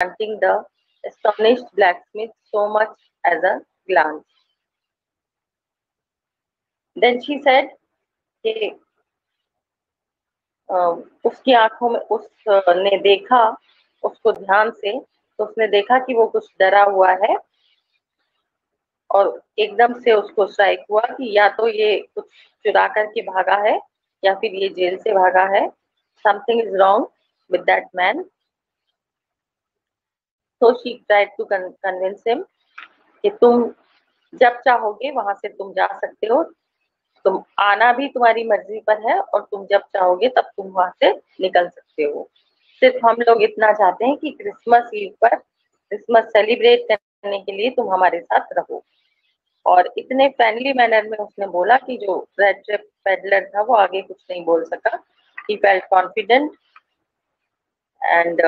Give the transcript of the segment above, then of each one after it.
granting the astonished blacksmith so much as a glance. Then she said कि उसकी आंखों में उसने देखा उसको ध्यान से, तो उसने देखा कि वो कुछ डरा हुआ है और एकदम से उसको स्ट्राइक हुआ कि या तो ये कुछ चुरा करके भागा है या फिर ये जेल से भागा है. Something is wrong with that man. So she tried to convince him कि तुम जब चाहोगे वहां से तुम जा सकते हो, तुम आना भी तुम्हारी मर्जी पर है और तुम जब चाहोगे तब तुम वहां से निकल सकते हो. सिर्फ हम लोग इतना चाहते हैं कि क्रिसमस ईव पर क्रिसमस सेलिब्रेट करने के लिए तुम हमारे साथ रहो. और इतने फ्रेंडली मैनर में उसने बोला कि जो रेड ट्रिप पेडलर था वो आगे कुछ नहीं बोल सका. He felt confident and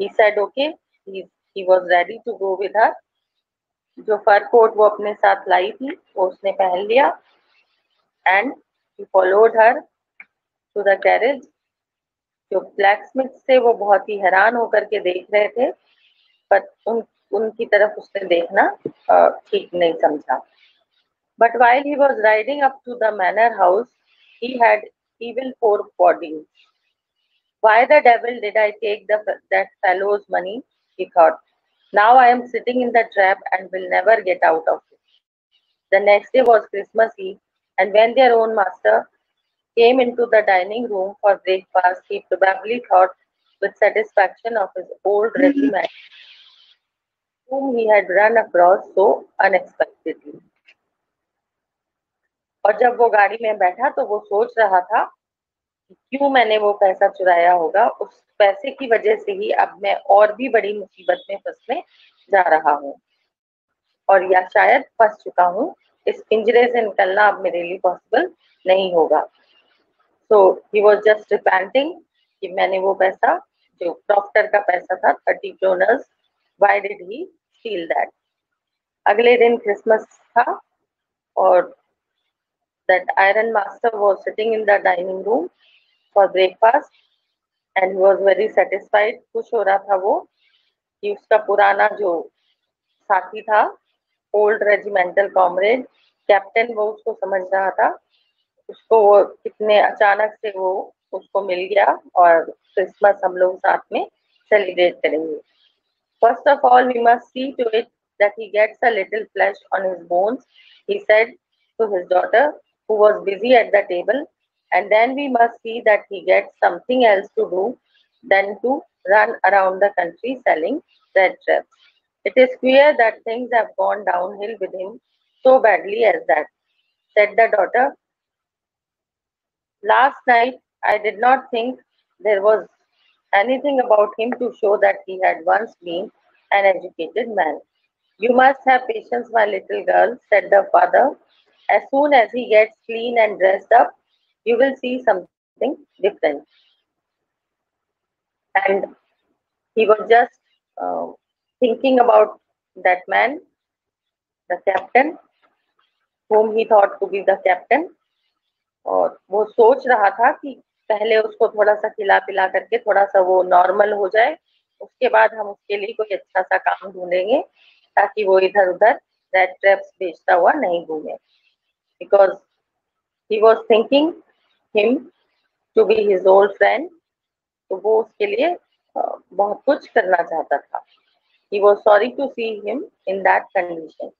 he said okay. he was ready to go with her. जो फर कोट वो अपने साथ लाई थी वो उसने पहन लिया. And he followed her to the carriage. जो ब्लैकस्मिथ थे वो बहुत ही हैरान होकर के देख रहे थे, पर उनकी तरफ उसने देखना ठीक नहीं समझा. But while he was riding up to the manor house, he had evil forebodings. Why the devil did I take that fellow's money? He thought. Now I am sitting in the trap and will never get out of it. The next day was Christmas Eve, and when their own master came into the dining room for breakfast, he probably thought with satisfaction of his old regiment, whom he had run across so unexpectedly. और जब वो गाड़ी में बैठा तो वो सोच रहा था क्यों मैंने वो पैसा चुराया होगा. उस पैसे की वजह से ही अब मैं और भी बड़ी मुसीबत में फंसने जा रहा हूँ और या शायद फंस चुका हूँ. इस पिंजरे से निकलना अब मेरे लिए पॉसिबल नहीं होगा. सो ही वाज जस्ट रिपेंटिंग कि मैंने वो पैसा जो प्रॉक्टर का पैसा था 30 kroners, why did he steel that. अगले दिन क्रिसमस था और that iron master was sitting in the dining room for breakfast and he was very satisfied. खुश हो रहा था वो कि उसका पुराना जो साथी था, ओल्ड रेजिमेंटल कॉमरेड कैप्टन, वो उसको समझ रहा था. उसको वो कितने अचानक से वो उसको मिल गया और क्रिसमस हम लोग साथ में सेलिब्रेट करेंगे. First of all we must see to it that he gets a little flesh on his bones, he said to his daughter, who was busy at the table, and then we must see that he gets something else to do than to run around the country selling red traps. It is queer that things have gone downhill with him so badly as that, said the daughter. Last night I did not think there was anything about him to show that he had once been an educated man. You must have patience, my little girl, said the father. As soon as he gets clean and dressed up, you will see something different. And he was just thinking about that man, the captain, whom he thought to be the captain. और वो सोच रहा था कि पहले उसको थोड़ा सा खिला पिला करके थोड़ा सा वो नॉर्मल हो जाए, उसके बाद हम उसके लिए कोई अच्छा सा काम ढूंढेंगे ताकि वो इधर उधर रेड ट्रैप्स बेचता हुआ नहीं घूमे. Because he was thinking him to be his old friend, तो वो उसके लिए बहुत कुछ करना चाहता था. He was sorry to see him in that condition.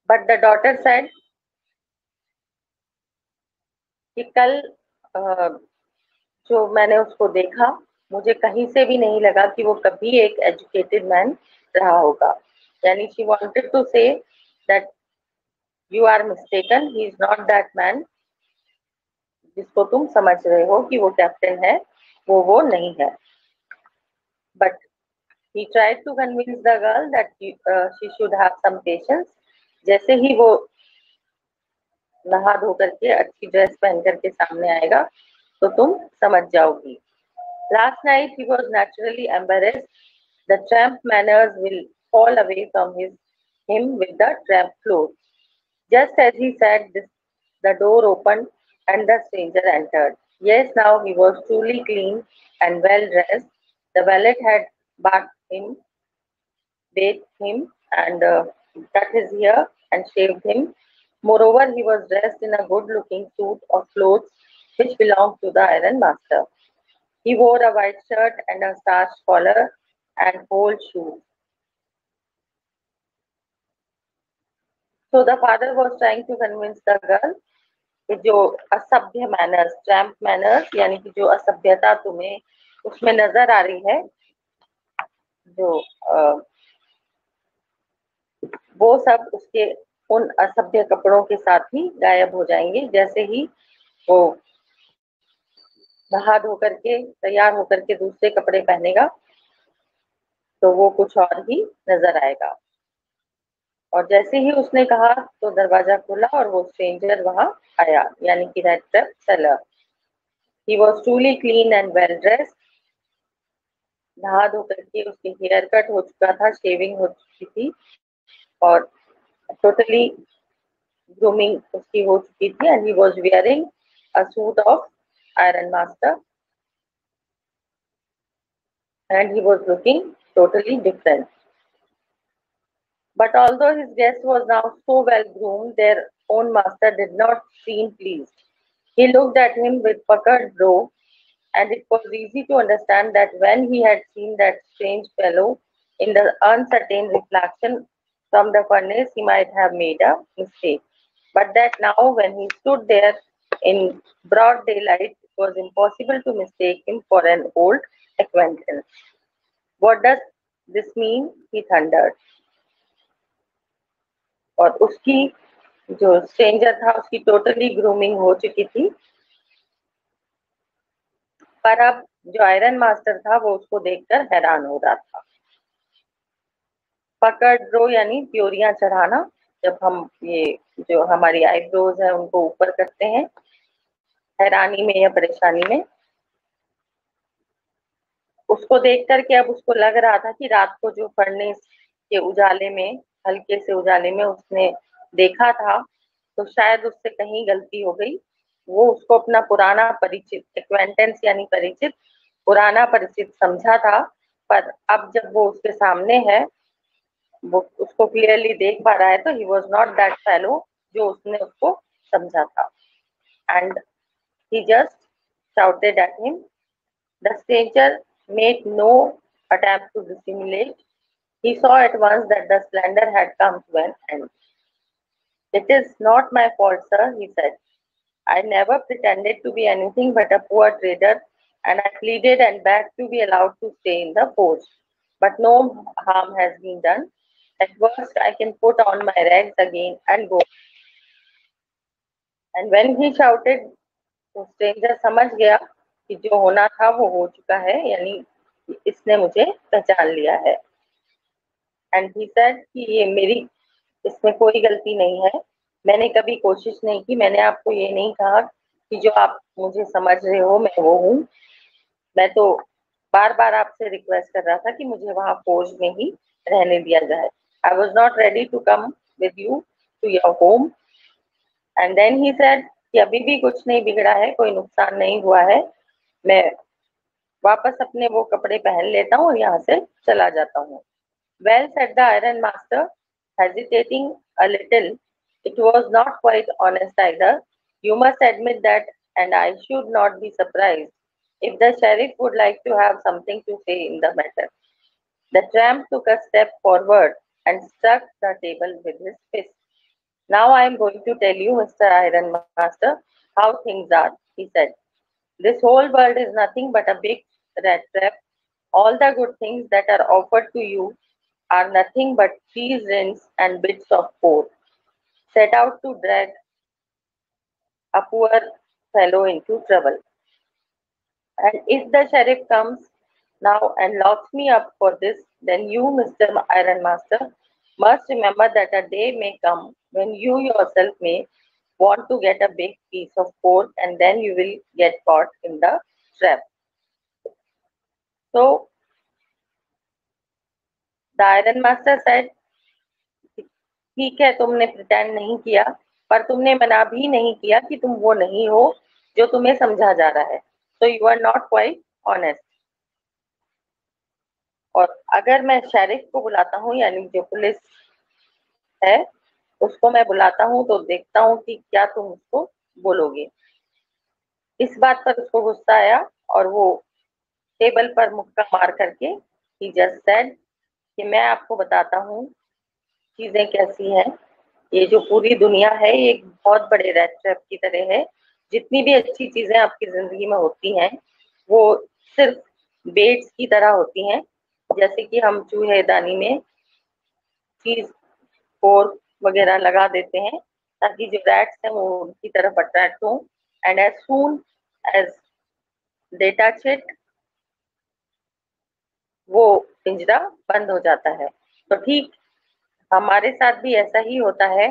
But the daughter said कि कल जो मैंने उसको देखा, मुझे कहीं से भी नहीं लगा कि वो कभी एक एजुकेटेड मैन रहा होगा. यानी she wanted to say that you are mistaken, he is not that man जिसको तुम समझ रहे हो कि वो कैप्टन है, वो नहीं है. But he tried to convince the girl that she should have some patience. जैसे ही वो नहा धो करके अच्छी ड्रेस पहन करके सामने आएगा तो तुम समझ जाओगी. Last night he was naturally embarrassed. The tramp manners will fall away from him with the tramp clothes. Just as he said this, the door opened and the stranger entered. Yes, now he was truly clean and well dressed, The valet had bathed him, and cut his hair and shaved him. Moreover, he was dressed in a good-looking suit of clothes which belonged to the iron master. He wore a white shirt and a starched collar and whole shoes. So the father was trying to convince the girl कि जो असभ्य manners, tramp manners, यानी कि जो असभ्यता तुम्हें उसमें नजर आ रही है, जो वो सब उसके उन असभ्य कपड़ों के साथ ही गायब हो जाएंगे। जैसे ही वो नहा धो करके तैयार होकर के दूसरे कपड़े पहनेगा तो वो कुछ और ही नजर आएगा। और जैसे ही उसने कहा तो दरवाजा खुला और वो स्ट्रेंजर वहां आया, यानी कि that trap seller. He was truly clean and well dressed. नहा धो करके उसकी हेयर कट हो चुका था, शेविंग हो चुकी थी और टोटली ग्रूमिंग उसकी हो चुकी थी। And he was wearing a suit of iron master and he was looking totally different. But although his guest was now so well groomed, their own master did not seem pleased. He looked at him with puckered brow, and it was easy to understand that when he had seen that strange fellow in the uncertain reflection from the furnace, he might have made a mistake. But that now, when he stood there in broad daylight, it was impossible to mistake him for an old acquaintance. What does this mean? He thundered. और उसकी जो stranger था उसकी totally grooming हो चुकी थी, पर अब जो आयरन मास्टर था वो उसको देखकर हैरान हो रहा था। पकड़ ड्रो यानी त्योरियां चढ़ाना, जब हम ये जो हमारी आईब्रोज है उनको ऊपर करते हैं हैरानी में या परेशानी में। उसको देख करके अब उसको लग रहा था कि रात को जो फर्नेस के उजाले में, हल्के से उजाले में उसने देखा था तो शायद उससे कहीं गलती हो गई। वो उसको अपना पुराना परिचित, एक्वेंटेंस यानी परिचित, पुराना परिचित समझा था, पर अब जब वो उसके सामने है, वो उसको क्लियरली देख पा रहा है, तो he was not that fellow जो उसने उसको समझा था। And he just shouted at him. The stranger made no attempt to dissimulate. He saw at once that the splendor had come to an end. It is not my fault, sir, he said. I never pretended to be anything but a poor trader, and I pleaded and begged to be allowed to stay in the forge. But no harm has been done. At worst, I can put on my rags again and go. And when he shouted, तो stranger समझ गया कि जो होना था वो हो चुका है, यानी इसने मुझे पहचान लिया है। एंड ही सेड कि ये मेरी, इसमें कोई गलती नहीं है, मैंने कभी कोशिश नहीं की, मैंने आपको ये नहीं कहा कि जो आप मुझे समझ रहे हो मैं वो हूँ। मैं तो बार बार आपसे रिक्वेस्ट कर रहा था कि मुझे वहां फौज में ही रहने दिया जाए। I was not ready to come with you to your home. And then he said कि अभी भी कुछ नहीं बिगड़ा है, कोई नुकसान नहीं हुआ है, मैं वापस अपने वो कपड़े पहन लेता हूँ और यहाँ से चला जाता हूँ। Well, said the iron master, hesitating a little. It was not quite honest either. You must admit that, and I should not be surprised if the sheriff would like to have something to say in the matter. The tramp took a step forward and struck the table with his fist. Now I am going to tell you, Mr. Iron Master, how things are, he said. This whole world is nothing but a big rat trap. All the good things that are offered to you are nothing but cheese rinds and bits of pork, set out to drag a poor fellow into trouble. And if the sheriff comes now and locks me up for this, then you, Mr. Iron Master, must remember that a day may come when you yourself may want to get a big piece of pork, and then you will get caught in the trap. So the Iron Master said, ठीक है, तुमने pretend नहीं किया, पर तुमने मना भी नहीं किया कि तुम वो नहीं हो जो तुम्हें समझा जा रहा है। So you are not quite honest. और अगर मैं शेरिफ को बुलाता हूँ, यानी जो पुलिस है उसको मैं बुलाता हूँ, तो देखता हूँ कि क्या तुम उसको बोलोगे। इस बात पर उसको गुस्सा आया और वो टेबल पर मुक्का मार करके ही जस्ट सेड कि मैं आपको बताता हूँ चीजें कैसी हैं। ये जो पूरी दुनिया है ये एक बहुत बड़े रैट ट्रैप की तरह है। जितनी भी अच्छी चीजें आपकी जिंदगी में होती हैं वो सिर्फ बेट्स की तरह होती हैं। जैसे कि हम चूहेदानी में चीज फोर्क वगैरह लगा देते हैं ताकि जो रैट्स हैं वो उनकी तरफ अट्रैक्ट हो, and as soon as they touch it वो पिंजरा बंद हो जाता है। तो ठीक हमारे साथ भी ऐसा ही होता है।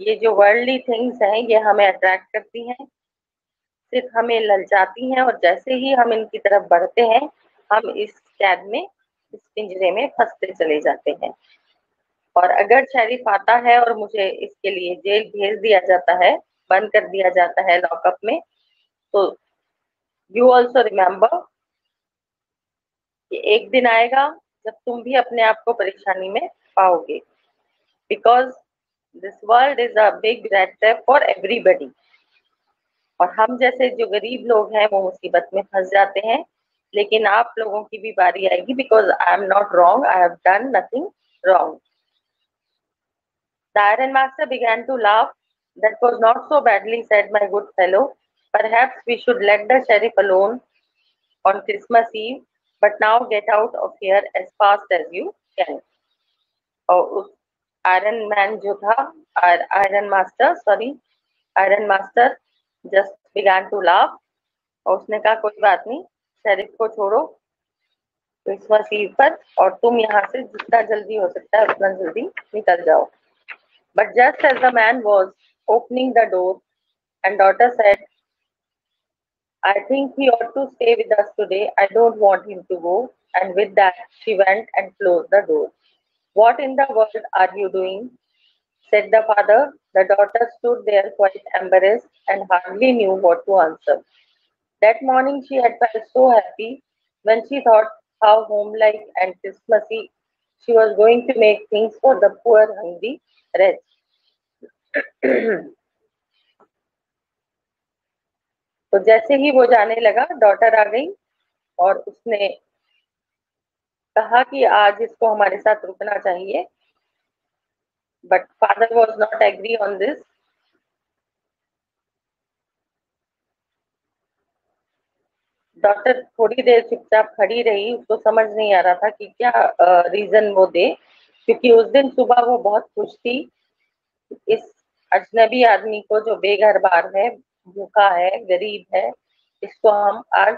ये जो वर्ल्डली थिंग्स हैं ये हमें अट्रैक्ट करती हैं, सिर्फ हमें ललचाती हैं, और जैसे ही हम इनकी तरफ बढ़ते हैं हम इस कैद में, इस पिंजरे में फंसते चले जाते हैं। और अगर शरीफ आता है और मुझे इसके लिए जेल भेज दिया जाता है, बंद कर दिया जाता है लॉकअप में, तो यू ऑल्सो रिमेम्बर कि एक दिन आएगा जब तुम भी अपने आप को परेशानी में पाओगे, because this world is a big red trap for everybody. और हम जैसे जो गरीब लोग हैं वो मुसीबत में फंस जाते हैं, लेकिन आप लोगों की भी बारी आएगी, because I am not wrong, I have done nothing wrong. The Iron Master began to laugh. That was not so badly said, my good fellow. Perhaps we should let the sheriff alone on Christmas Eve, but now get out of here as fast as you can. और उस iron man जो था, iron master, sorry, iron master just began to laugh, और उसने कहा कोई बात नहीं, शेरिफ को छोड़ो क्रिसमस ईव पर, और तुम यहाँ से जितना जल्दी हो सकता है उतना जल्दी निकल जाओ। But just as the man was opening the door, and daughter said, I think he ought to stay with us today. I don't want him to go. And with that, she went and closed the door. What in the world are you doing? Said the father. The daughter stood there quite embarrassed and hardly knew what to answer. That morning she had felt so happy when she thought how homelike and Christmassy she was going to make things for the poor hungry wretch. तो जैसे ही वो जाने लगा daughter आ गई और उसने कहा कि आज इसको हमारे साथ रुकना चाहिए, but father was not agree on this. Daughter थोड़ी देर चुपचाप खड़ी रही, उसको समझ नहीं आ रहा था कि क्या रीजन वो दे, क्योंकि उस दिन सुबह वो बहुत खुश थी। इस अजनबी आदमी को जो बेघर बार है, भूखा है, गरीब है, इसको हम आज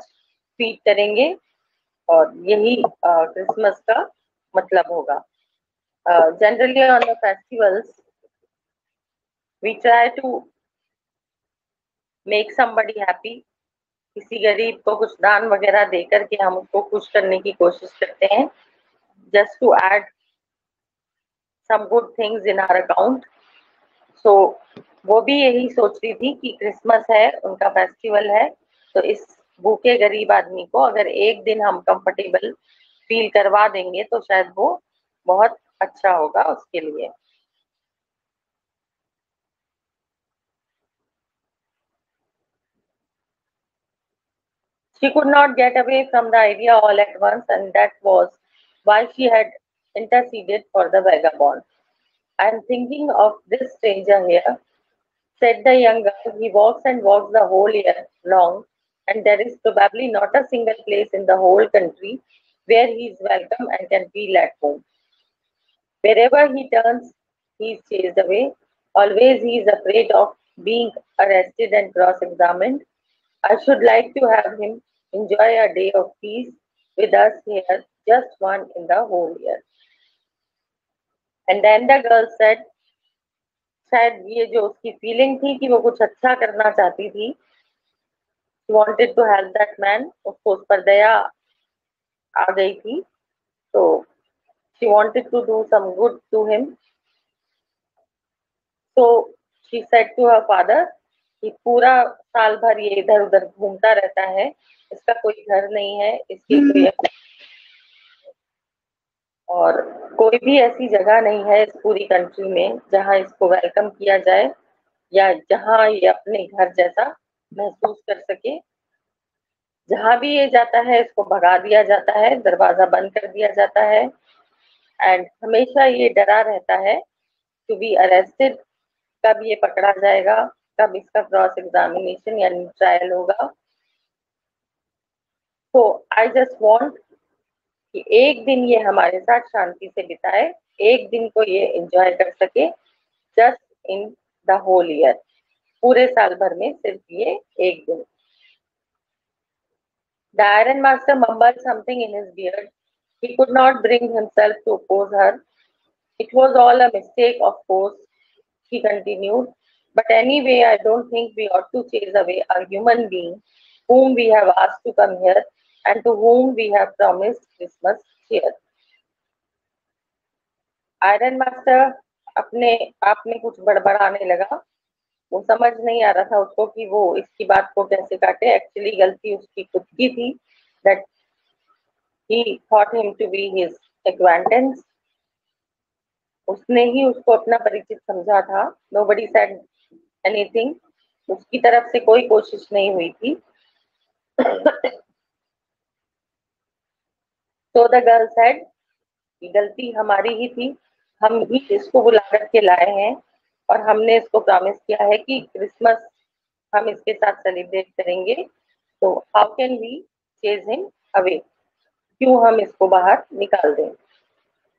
फीड करेंगे और यही क्रिसमस का मतलब होगा। Generally on the festivals we try to make somebody happy. किसी गरीब को कुछ दान वगैरह दे करके हम उसको खुश करने की कोशिश करते हैं, just to add some good things in our account. So वो भी यही सोच रही थी कि क्रिसमस है, उनका फेस्टिवल है, तो इस भूखे गरीब आदमी को अगर एक दिन हम कंफर्टेबल फील करवा देंगे तो शायद वो बहुत अच्छा होगा उसके लिए। She could not get away from the idea all at once, and that was why she had interceded for the vagabond. I am thinking of this stranger here, said the young girl. He walks and walks the whole year long, and there is probably not a single place in the whole country where he is welcome and can feel at home. Wherever he turns, he is chased away. Always he is afraid of being arrested and cross examined. I should like to have him enjoy a day of peace with us here, just one in the whole year. And then the girl said, शायद ये जो उसकी feeling थी कि वो कुछ अच्छा करना चाहती थी, she wanted to help that man, उसको उस पर दया आ गई थी, तो she wanted to do some good to him. So she said to her father कि पूरा साल भर ये इधर उधर घूमता रहता है, इसका कोई घर नहीं है, इसकी कोई कोई भी ऐसी जगह नहीं है इस पूरी कंट्री में जहाँ इसको वेलकम किया जाए या जहाँ ये अपने घर जैसा महसूस कर सके। जहाँ भी ये जाता है इसको भगा दिया जाता है, दरवाजा बंद कर दिया जाता है, एंड हमेशा ये डरा रहता है टू बी अरेस्टेड, कब ये पकड़ा जाएगा, कब इसका क्रॉस एग्जामिनेशन यानी ट्रायल होगा। तो आई जस्ट वांट कि एक दिन ये हमारे साथ शांति से बिताए, एक दिन को ये एंजॉय कर सके, just in the whole year, पूरे साल भर में सिर्फ ये एक दिन। The Iron Master mumbled something in his beard. He could not bring himself to oppose her. It was all a mistake, of course, he continued. But anyway, I don't think we ought to chase away a human being whom we have asked to come here and to whom we have promised Christmas cheer. Iron master अपने आप में कुछ बड़बड़ाने लगा। वो समझ नहीं आ रहा था उसको कि वो इसकी बात को कैसे काटे। एक्चुअली गलती उसकी खुद की थी, that he thought him to be his acquaintance. उसने ही उसको अपना परिचित समझा था। Nobody said anything. उसकी तरफ से कोई कोशिश नहीं हुई थी। So the girl said, गलती हमारी ही थी, हम ही इसको बुला करके लाए हैं और हमने इसको प्रॉमिस किया है कि क्रिसमस हम इसके साथ सेलिब्रेट करेंगे, तो how can we chase him away, क्यों हम इसको बाहर निकाल दें।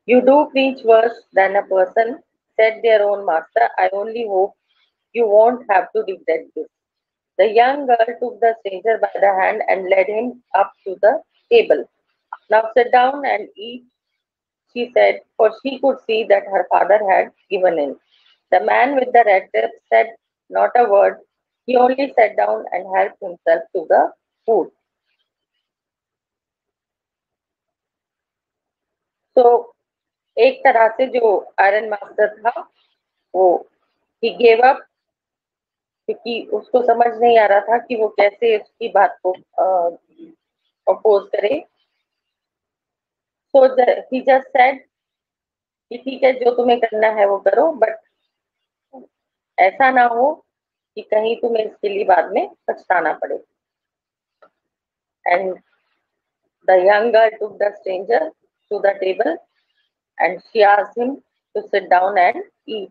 You do preach worse than a person, said their own master. I only hope you won't have to regret this. The young girl took the stranger by the hand and led him up to the table. Now sit down and eat, she said, for she could see that her father had given in. The man with the red cap said not a word. He only sat down and helped himself to the food. So, एक तरह से जो iron master था वो he gave up, क्योंकि उसको समझ नहीं आ रहा था कि वो कैसे उसकी बात को अपोज करे। So he just said कि ठीक है, जो तुम्हें करना है वो करो, बट ऐसा ना हो कि कहीं तुम्हें इसके लिए बाद में पछताना पड़े। And the young girl took the stranger to the table and she asked him to sit down and eat.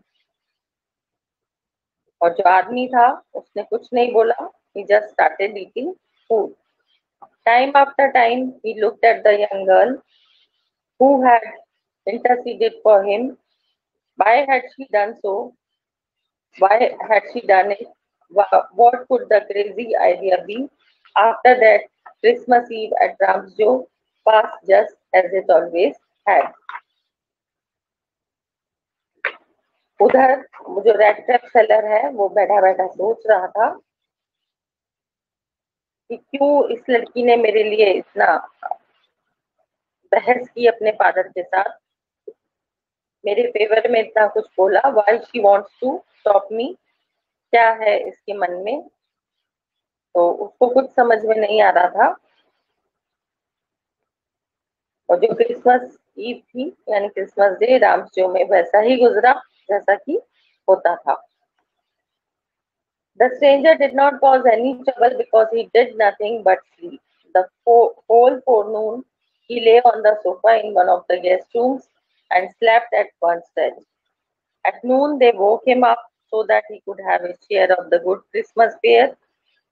और जो आदमी था उसने कुछ नहीं बोला, he just started eating food. Time after time he looked at the young girl who had interceded for him. Why had she done so? Why had she done it? What could the crazy idea be? After that, Christmas Eve at Ramsjo passed just as it always had. उधर जो red crepe seller है वो बैठा बैठा सोच रहा था कि क्यों इस लड़की ने मेरे लिए इतना बहस की अपने फादर के साथ, मेरे फेवर में इतना कुछ बोला। Why she wants to stop me, क्या है इसके मन में। तो उसको कुछ समझ में नहीं आ रहा था। और जो क्रिसमस ईव थी यानी क्रिसमस डे रामस्यो में वैसा ही गुजरा जैसा कि होता था। The stranger did not cause any trouble because he did nothing but sleep. The whole forenoon he lay on the sofa in one of the guest rooms and slept at one stretch. At noon they woke him up so that he could have his share of the good Christmas fare,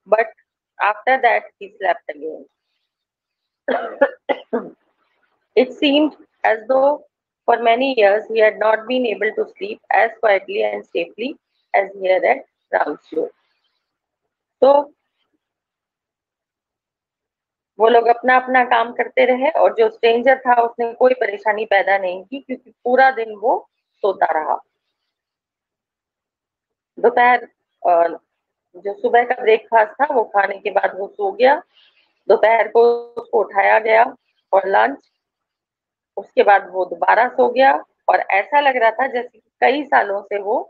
but after that he slept again. It seemed as though for many years he had not been able to sleep as quietly and safely as here at Ramsjo. तो वो लोग अपना अपना काम करते रहे और जो स्ट्रेंजर था उसने कोई परेशानी पैदा नहीं की, क्योंकि पूरा दिन वो सोता रहा। दोपहर जो सुबह का ब्रेकफास्ट था वो खाने के बाद वो सो गया। दोपहर को उसको उठाया गया और लंच, उसके बाद वो दोबारा सो गया और ऐसा लग रहा था जैसे कई सालों से वो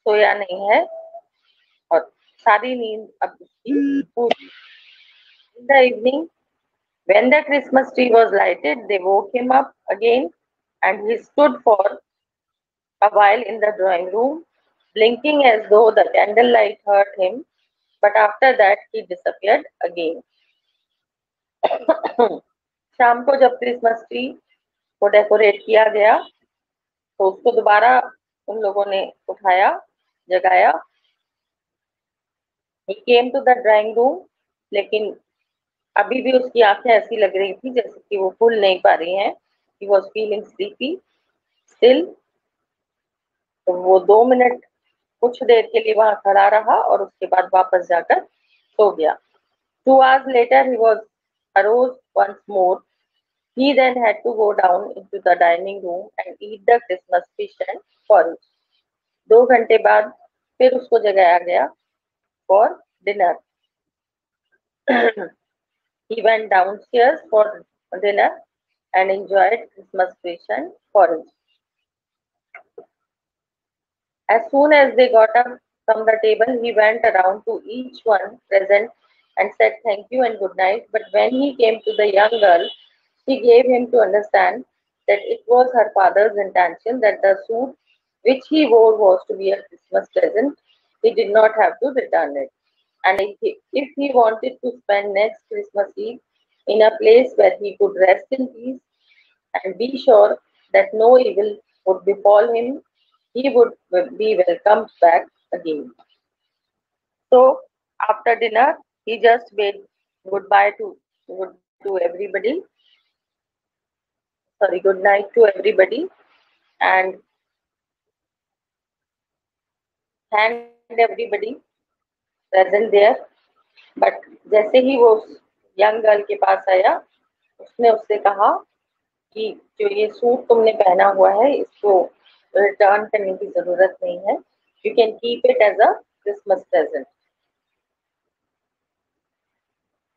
सोया नहीं है और सारी नींद अब उसकी पूरी। In the evening when the Christmas tree was lighted, they woke him up again and he stood for a while in the drawing room, blinking as though the candlelight hurt him, but after that he disappeared again. शाम को जब Christmas tree को decorate किया गया तो उसको दोबारा उन लोगों ने उठाया, जगाया. He came to the drawing room, लेकिन अभी भी उसकी आंखें ऐसी लग रही थी जैसे कि वो खुल नहीं पा रही हैं. He was feeling sleepy still. तो वो 2 मिनट कुछ देर के लिए वहां खड़ा रहा और उसके बाद वापस जाकर सो गया. 2 hours later he was arose once more. He then had to go down into the dining room and eat the Christmas fish and porridge. 2 घंटे बाद फिर उसको जगाया गया for dinner. He went downstairs for dinner and enjoyed Christmas fish and porridge. As soon as they got up from the table, he went around to each one present and said thank you and good night. But when he came to the young girl, she gave him to understand that it was her father's intention that the suit which he wore was to be a Christmas present. He did not have to return it. And if he wanted to spend next Christmas Eve in a place where he could rest in peace and be sure that no evil would befall him, he would be welcomed back again. So after dinner, he just bade goodbye to everybody. Sorry, good night to everybody, and thanked everybody present there. But जैसे ही वो young girl के पास आया, उसने उससे कहा कि जो ये सूट तुमने पहना हुआ है इसको रिटर्न करने की जरूरत नहीं है. You can keep it as a Christmas present.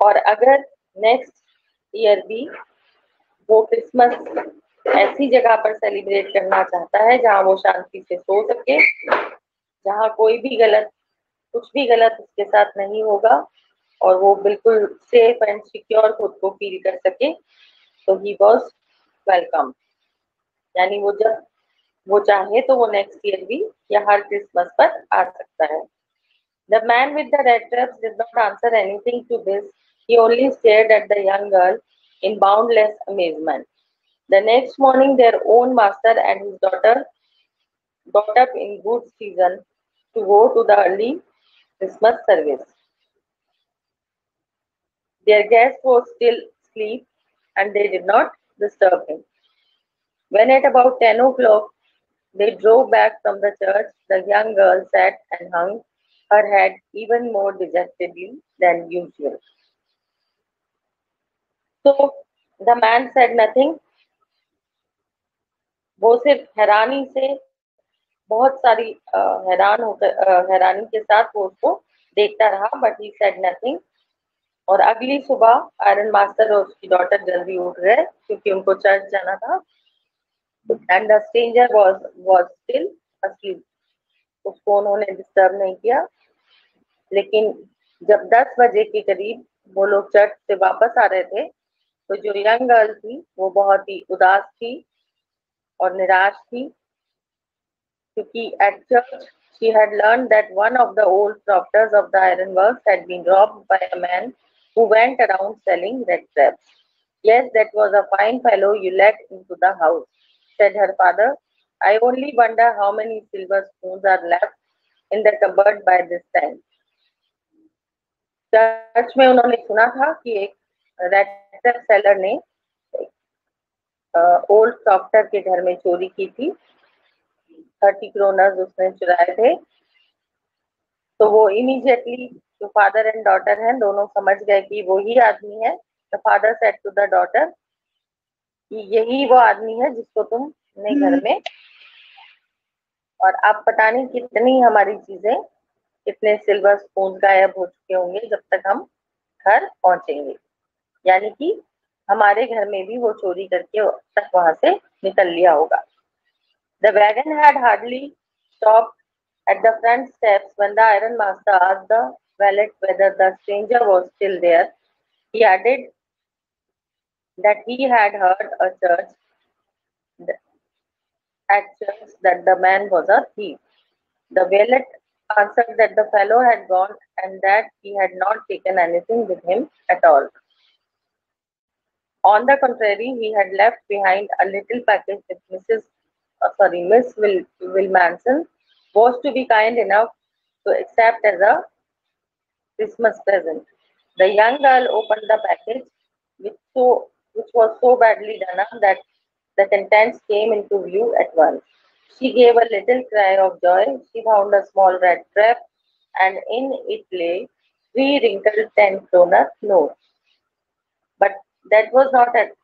और अगर नेक्स्ट ईयर भी वो क्रिसमस ऐसी जगह पर सेलिब्रेट करना चाहता है जहाँ वो शांति से सो सके, जहाँ कोई भी कुछ भी गलत उसके साथ नहीं होगा और वो बिल्कुल सेफ एंड सिक्योर खुद को फील कर सके, तो ही वॉज वेलकम. यानी वो जब वो चाहे तो वो नेक्स्ट ईयर भी या हर क्रिसमस पर आ सकता है. The man with the red dress did not answer anything to this. He only stared at the young girl in boundless amazement. The next morning, their own master and his daughter got up in good season to go to the early Christmas service. Their guest was still asleep and they did not disturb him. When at about 10 o'clock they drove back from the church, the young girl sat and hung her head even more dejectedly than usual. So the man said nothing. वो सिर्फ हैरानी से बहुत सारी हैरानी के साथ वो उसको देखता रहा, बट ही सेड नथिंग. और अगली सुबह आयरन मास्टर और उसकी डॉटर जल्दी उठ गए क्योंकि उनको चर्च जाना था. And the stranger was still asleep. उसको उन्होंने डिस्टर्ब नहीं किया. लेकिन जब 10 बजे के करीब वो लोग चर्च से वापस आ रहे थे तो जो यंग गर्ल थी वो बहुत ही उदास थी और निराश थी, क्योंकि at church she had learned that one of the old proprietors of the ironworks had been robbed by a man who went around selling red crabs. Yes, that was a fine fellow you let into the house, said her father. I only wonder how many silver spoons are left in the cupboard by this time. Church में उन्होंने सुना था कि एक red seller ने old Procter के घर में चोरी की थी. 30 क्रोनर्स उसने चुराए थे. तो वो इमीडिएटली जो फादर एंड डॉटर हैं दोनों समझ गए कि वो ही आदमी है. The father said to the daughter कि यही वो आदमी है जिसको तुमने घर में, और अब पता नहीं कितनी हमारी चीजें, कितने सिल्वर स्पून गायब हो चुके होंगे जब तक हम घर पहुंचेंगे. यानी कि हमारे घर में भी वो चोरी करके तक वहां से निकल लिया होगा. The wagon had hardly stopped at the front steps when the iron master asked the valet whether the stranger was still there. He added that he had heard a church actions that the man was a thief. The valet answered that the fellow had gone and that he had not taken anything with him at all. On the contrary, he had left behind a little package with Miss Wilmanson was to be kind enough to accept as a Christmas present. The young girl opened the package, which was so badly done up that the contents came into view at once. She gave a little cry of joy. She found a small red trap, and in it lay three wrinkled 10 kroner notes. But that was not it.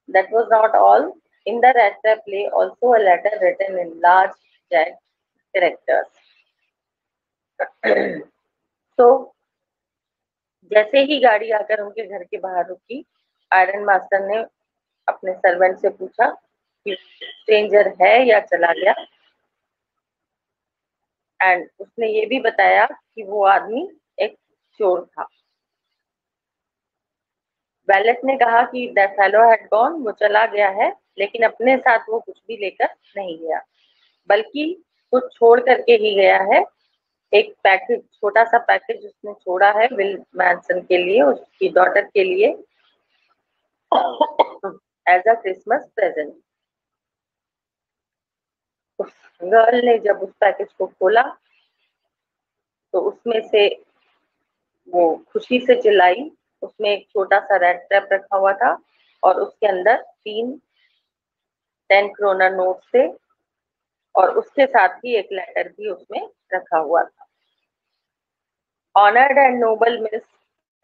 That was not all. In the red trap lay also a letter written in large jagged characters. So जैसे ही गाड़ी आकर उनके घर के बाहर रुकी, iron master ने अपने सर्वेंट से पूछा कि स्ट्रेंजर है या चला गया, एंड उसने ये भी बताया कि वो आदमी एक चोर था। वैलेट ने कहा कि दैट फेलो हैड गॉन, वो चला गया है, लेकिन अपने साथ वो कुछ भी लेकर नहीं गया, बल्कि कुछ छोड़ करके ही गया है। एक पैकेज, छोटा सा पैकेज उसने छोड़ा है विल मैनसन के लिए, उसकी डॉटर के लिए, एज अ क्रिसमस प्रेजेंट। उस गर्ल ने जब उस पैकेज को खोला तो उसमें से वो खुशी से चिल्लाई। उसमें एक छोटा सा रेड ट्रैप रखा हुआ था और उसके अंदर 3 10 kroner नोट थे और उसके साथ ही एक लेटर भी उसमें रखा हुआ था। Honored and noble miss,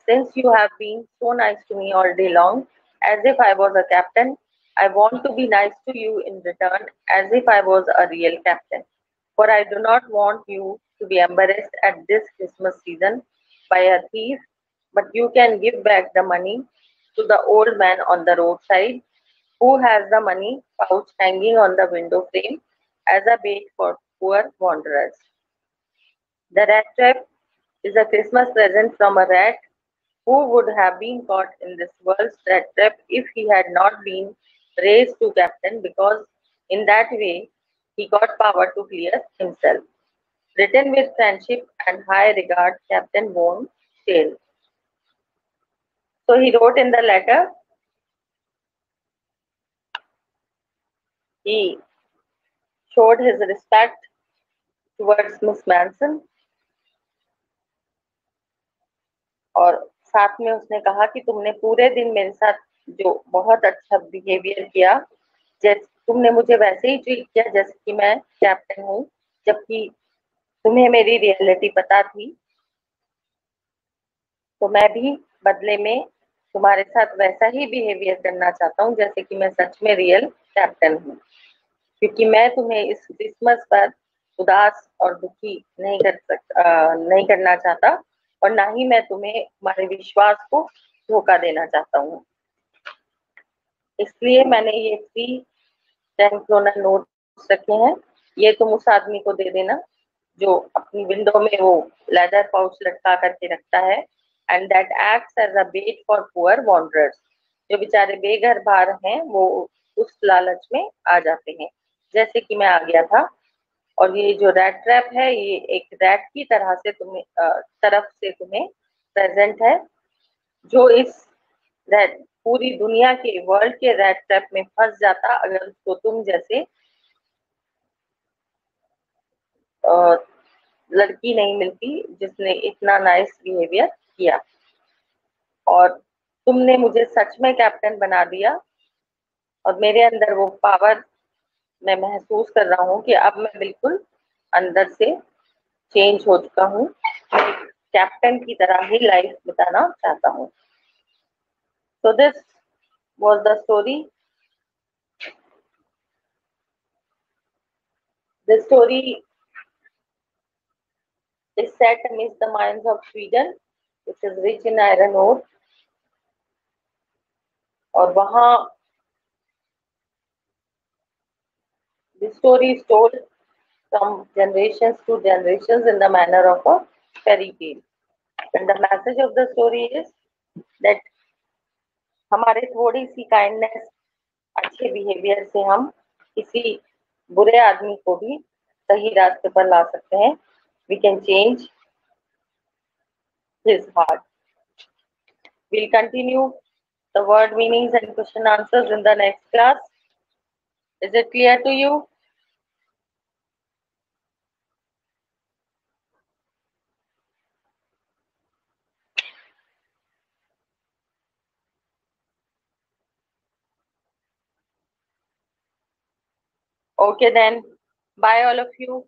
since you have been so nice to me all day long, as if I was a captain, I want to be nice to you in return, as if I was a real captain. For I do not want you to be embarrassed at this Christmas season by a thief, but you can give back the money to the old man on the roadside who has the money pouch hanging on the window frame as a bait for poor wanderers. The rat trap is a Christmas present from a rat who would have been caught in this world's rat trap if he had not been raised to captain, because in that way he got power to clear himself. Written with friendship and high regard, Captain Bone sailed. So he wrote in the letter, he showed his respect towards Miss Manson और साथ में उसने कहा कि तुमने पूरे दिन मेरे साथ जो बहुत अच्छा बिहेवियर किया, जैसे तुमने मुझे वैसे ही ट्रीट किया जैसे कि मैं कैप्टन हूँ, जबकि तुम्हें मेरी रियलिटी पता थी, तो मैं भी बदले में तुम्हारे साथ वैसा ही बिहेवियर करना चाहता हूँ जैसे कि मैं सच में रियल कैप्टन हूँ, क्योंकि मैं तुम्हें इस क्रिसमस पर उदास और दुखी नहीं करना चाहता और ना ही मैं तुम्हें तुम्हारे विश्वास को धोखा देना चाहता हूँ। इसलिए मैंने ये 3 10 kroner नोट रखे हैं, ये तुम उस आदमी को दे देना जो अपनी विंडो में वो लेदर पाउच लटका करके रखता है, and that acts as a bait for poor wanderers, जो बेचारे बेघर बाहर हैं वो उस लालच में आ जाते हैं जैसे कि मैं आ गया था। और ये जो रैट ट्रैप है ये एक रैट की तरह से तरफ से तुम्हें प्रेजेंट है, जो इस पूरी दुनिया के वर्ल्ड के रैट ट्रैप में फंस जाता अगर उसको तुम जैसे लड़की नहीं मिलती जिसने इतना नाइस बिहेवियर किया। और तुमने मुझे सच में कैप्टन बना दिया और मेरे अंदर वो पावर मैं महसूस कर रहा हूँ कि अब मैं बिल्कुल अंदर से चेंज हो चुका हूँ, कैप्टन की तरह ही लाइफ बिताना चाहता हूँ। So this was the story. The story is set amidst the mines of Sweden, which is rich in iron ore. और वहाँ the story is told from generations to generations in the manner of a fairy tale. And the message of the story is that हमारे थोड़ी सी kindness, अच्छे behaviour से हम किसी बुरे आदमी को भी सही रास्ते पर ला सकते हैं. We can change his heart. We'll continue the word meanings and question answers in the next class. Is it clear to you? Okay then. Bye all of you.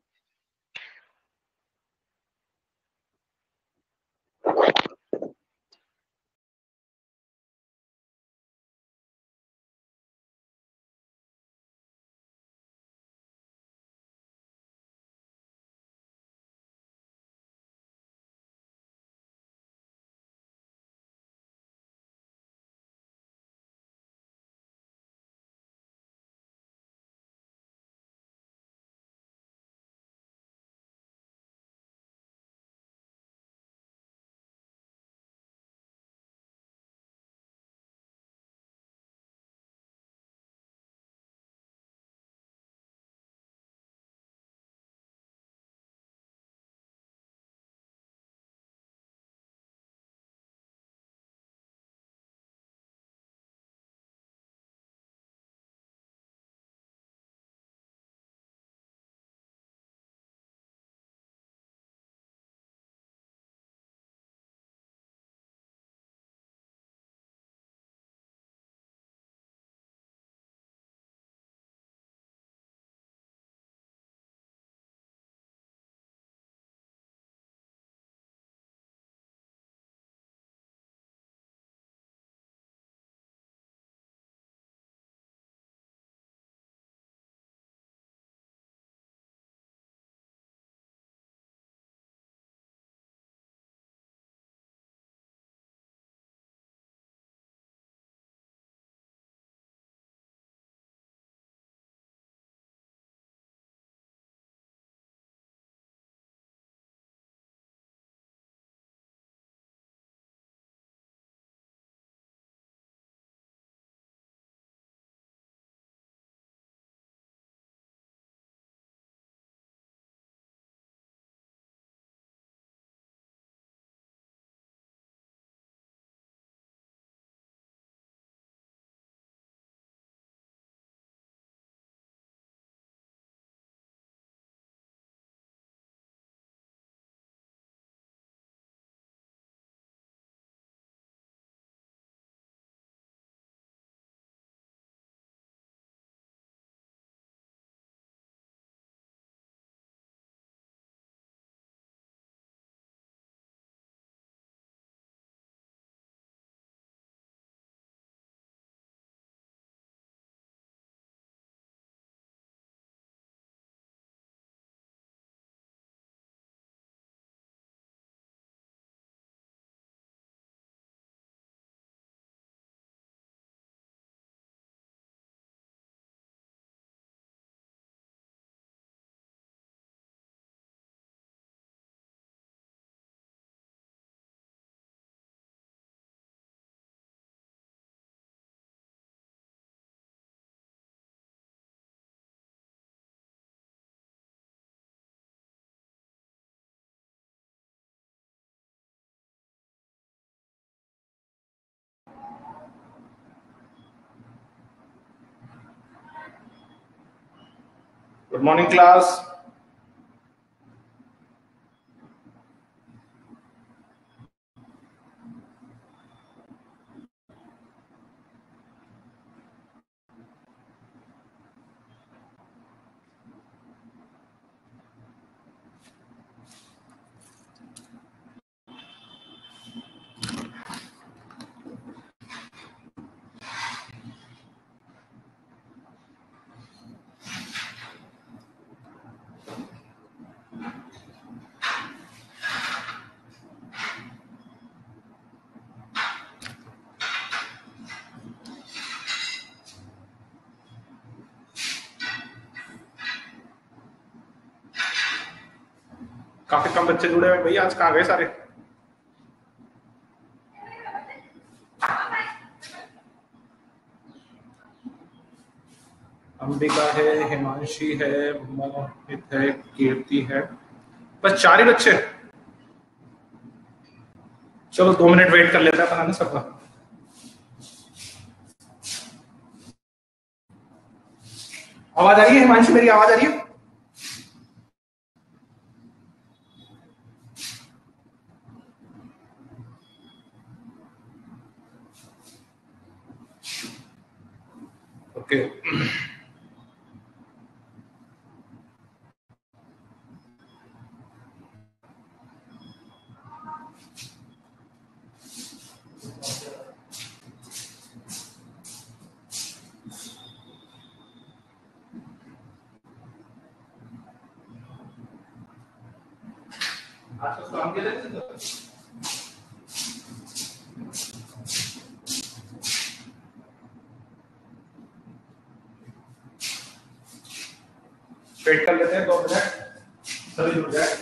Good morning, class. काफी कम बच्चे जुड़े हुए भैया, आज कहाँ गए सारे? अंबिका है, हिमांशी है, मोहित है, कीर्ति है, बस 4 ही बच्चे। चलो 2 मिनट वेट कर लेते हैं अपन, आने सबका। आवाज आ रही है हिमांशी? मेरी आवाज आ रही है? ओके। वेट कर लेते हैं 2 मिनट, सभी जुड़ जाए।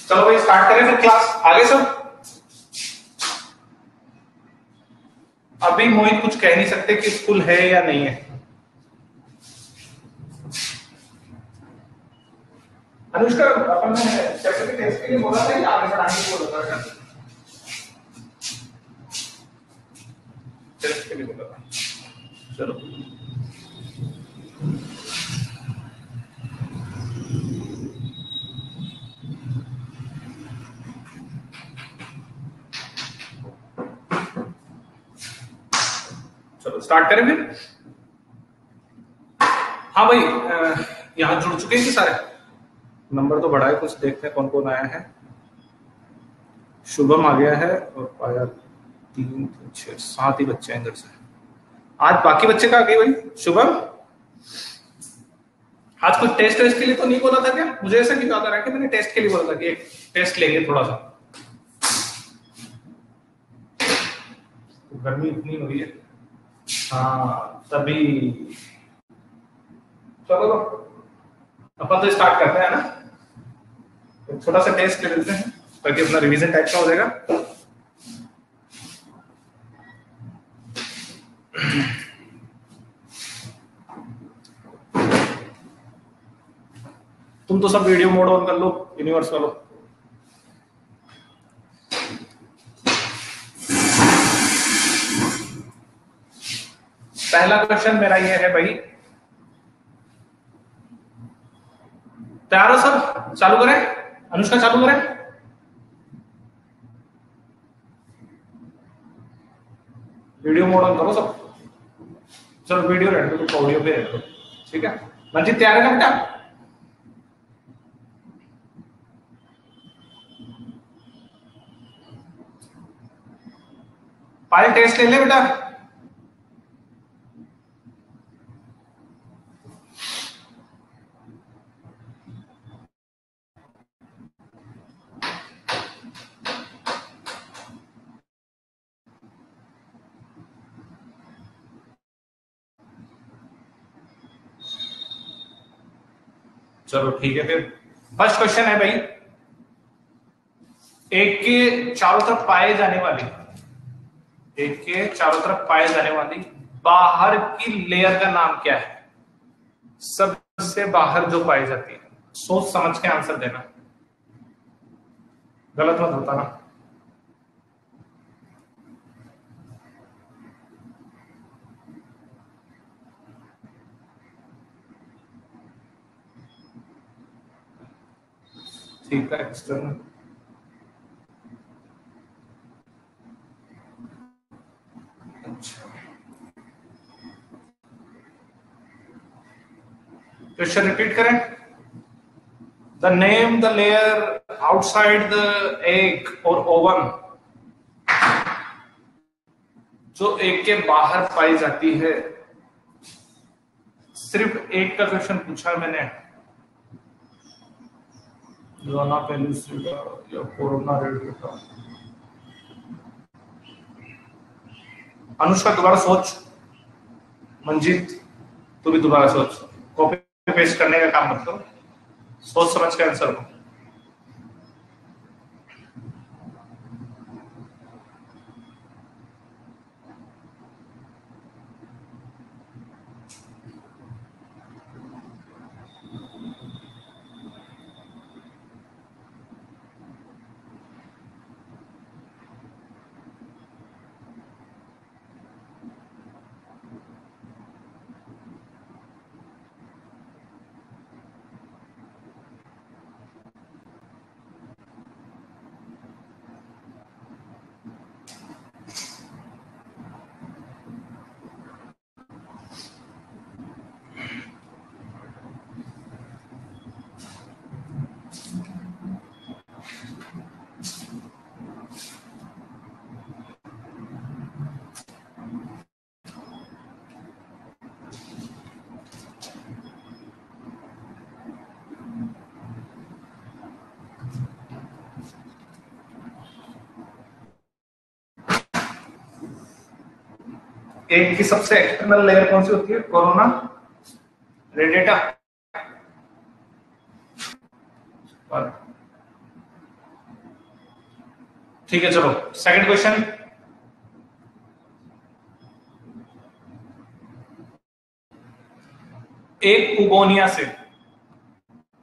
चलो भाई स्टार्ट करें फिर क्लास, आगे सब। अभी मोहित कुछ कह नहीं सकते कि स्कूल है या नहीं है। अनुष्का, अपन ने स्पेसिफिक टेस्ट के लिए बोला था कि आगे बढ़ाने के लिए बोला था? टेस्ट के लिए बोला था। चलो चलो स्टार्ट करें फिर। हाँ भाई, यहाँ जुड़ चुके हैं कि सारे? नंबर तो बढ़ा है कुछ, देखते हैं कौन कौन आया है। शुभम आ गया है और पाया 3 6 7 ही बच्चे हैं इधर से। आज बाकी बच्चे कहाँ गए भाई? शुभम, आज कुछ टेस्ट वेस्ट के लिए तो नहीं बोला था क्या? मुझे ऐसा नहीं याद आ रहा है कि मैंने टेस्ट के लिए बोला था कि एक टेस्ट लेंगे थोड़ा सा। तो गर्मी इतनी हो रही है। हाँ तभी। चलो अपन तो स्टार्ट करते हैं ना, एक छोटा सा टेस्ट ले लेते हैं ताकि अपना रिवीजन टाइप का हो जाएगा। तुम तो सब वीडियो मोड ऑन कर लो यूनिवर्स वालों। पहला क्वेश्चन मेरा ये है भाई, तैयार हो सब? चालू करें? अनुष्का चालू करें? वीडियो मोड ऑन करो सब। चलो वीडियो रहने दो, तो ऑडियो पे रहने दो, ठीक है। मंजित तैयार है ना बेटा? पायल टेस्ट ले ले बेटा। चलो ठीक है, फिर फर्स्ट क्वेश्चन है भाई, एक के चारों तरफ पाए जाने वाली, एक के चारों तरफ पाए जाने वाली बाहर की लेयर का नाम क्या है? सबसे बाहर जो पाई जाती है, सोच समझ के आंसर देना, गलत मत बताना। ठीक है, एक्सटर्नल। अच्छा, क्वेश्चन रिपीट करें। The name the layer outside the egg और ओवन, जो एग के बाहर पाई जाती है। सिर्फ एक का क्वेश्चन पूछा मैंने, जोना पेलुसिडा या कोरोना रेडिएटा। अनुष्का दोबारा सोच, मंजीत तू भी दोबारा सोच, कॉपी पेस्ट करने का काम मत करो, सोच समझ के आंसर दो। एग की सबसे एक्सटर्नल लेयर कौन सी होती है? Corona radiata. ठीक है, चलो सेकंड क्वेश्चन। एक उगोनिया से,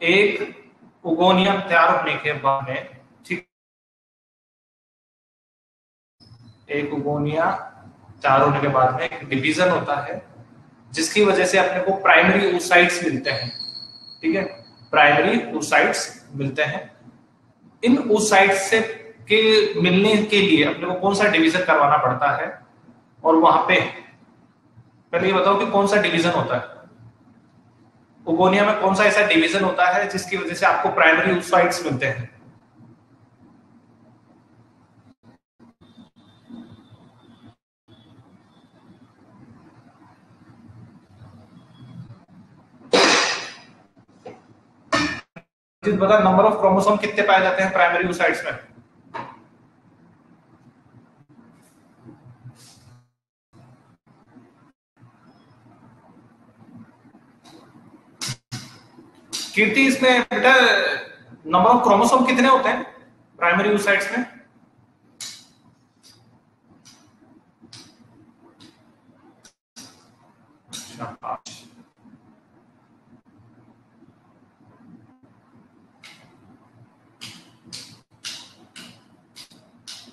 एक उगोनिया तैयार होने के बाद में, ठीक, एक उगोनिया तैयार होने के बाद में एक डिवीजन होता है, जिसकी वजह से अपने को प्राइमरी oocytes मिलते हैं, ठीक है, प्राइमरी oocytes मिलते हैं। इन oocytes से के मिलने के लिए अपने को कौन सा डिवीजन करवाना पड़ता है? और वहां पे पहले ये बताओ कि कौन सा डिवीजन होता है उगोनिया में, कौन सा ऐसा डिवीजन होता है जिसकी वजह से आपको प्राइमरी oocytes मिलते हैं? बता, नंबर ऑफ क्रोमोसोम कितने पाए जाते हैं प्राइमरी oocytes में? कीर्ति, इसमें बेटा नंबर ऑफ क्रोमोसोम कितने होते हैं प्राइमरी oocytes में? शाबाश।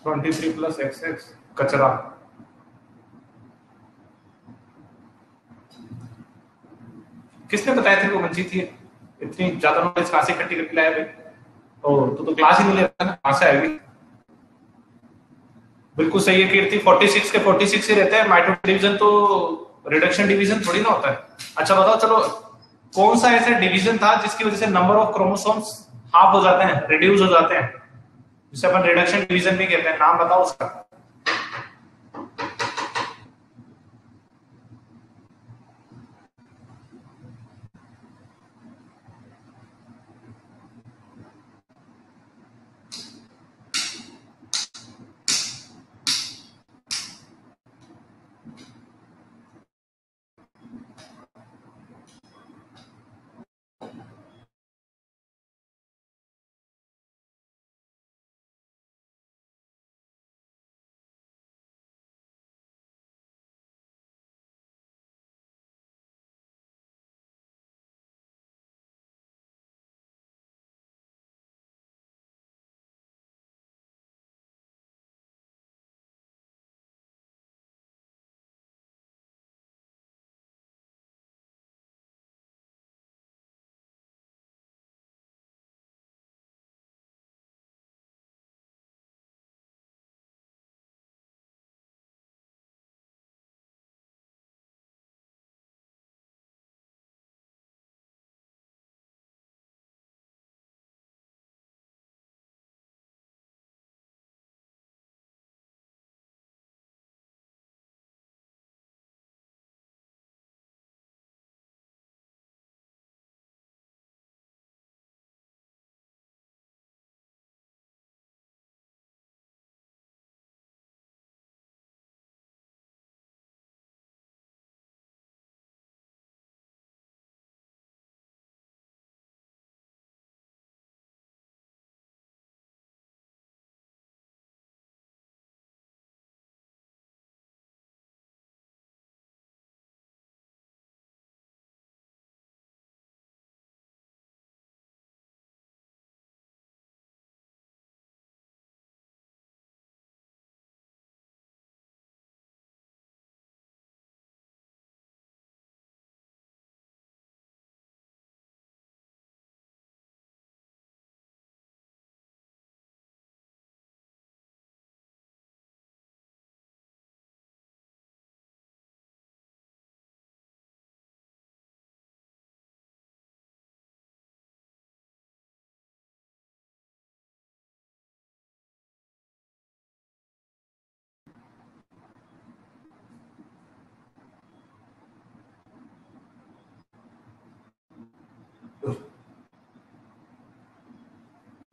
23 + XX कचरा। किसने बताया था वो मंजीत थी? इतनी ज्यादा नॉलेज कहां से इकट्ठी करके लाया भाई? तो क्लास ही नहीं लेता ना, कहां से आएगी? बिल्कुल सही है कीर्ति, 46 के 46 ही रहते हैं। माइटो डिवीजन तो रिडक्शन डिवीजन थोड़ी ना होता है। अच्छा बताओ, चलो कौन सा ऐसा डिवीजन था जिसकी वजह से नंबर ऑफ क्रोमोसोम्स हाफ हो जाते हैं, रिड्यूस हो जाते हैं, जिसे अपन रिडक्शन डिवीजन भी कहते हैं? नाम बताओ उसका।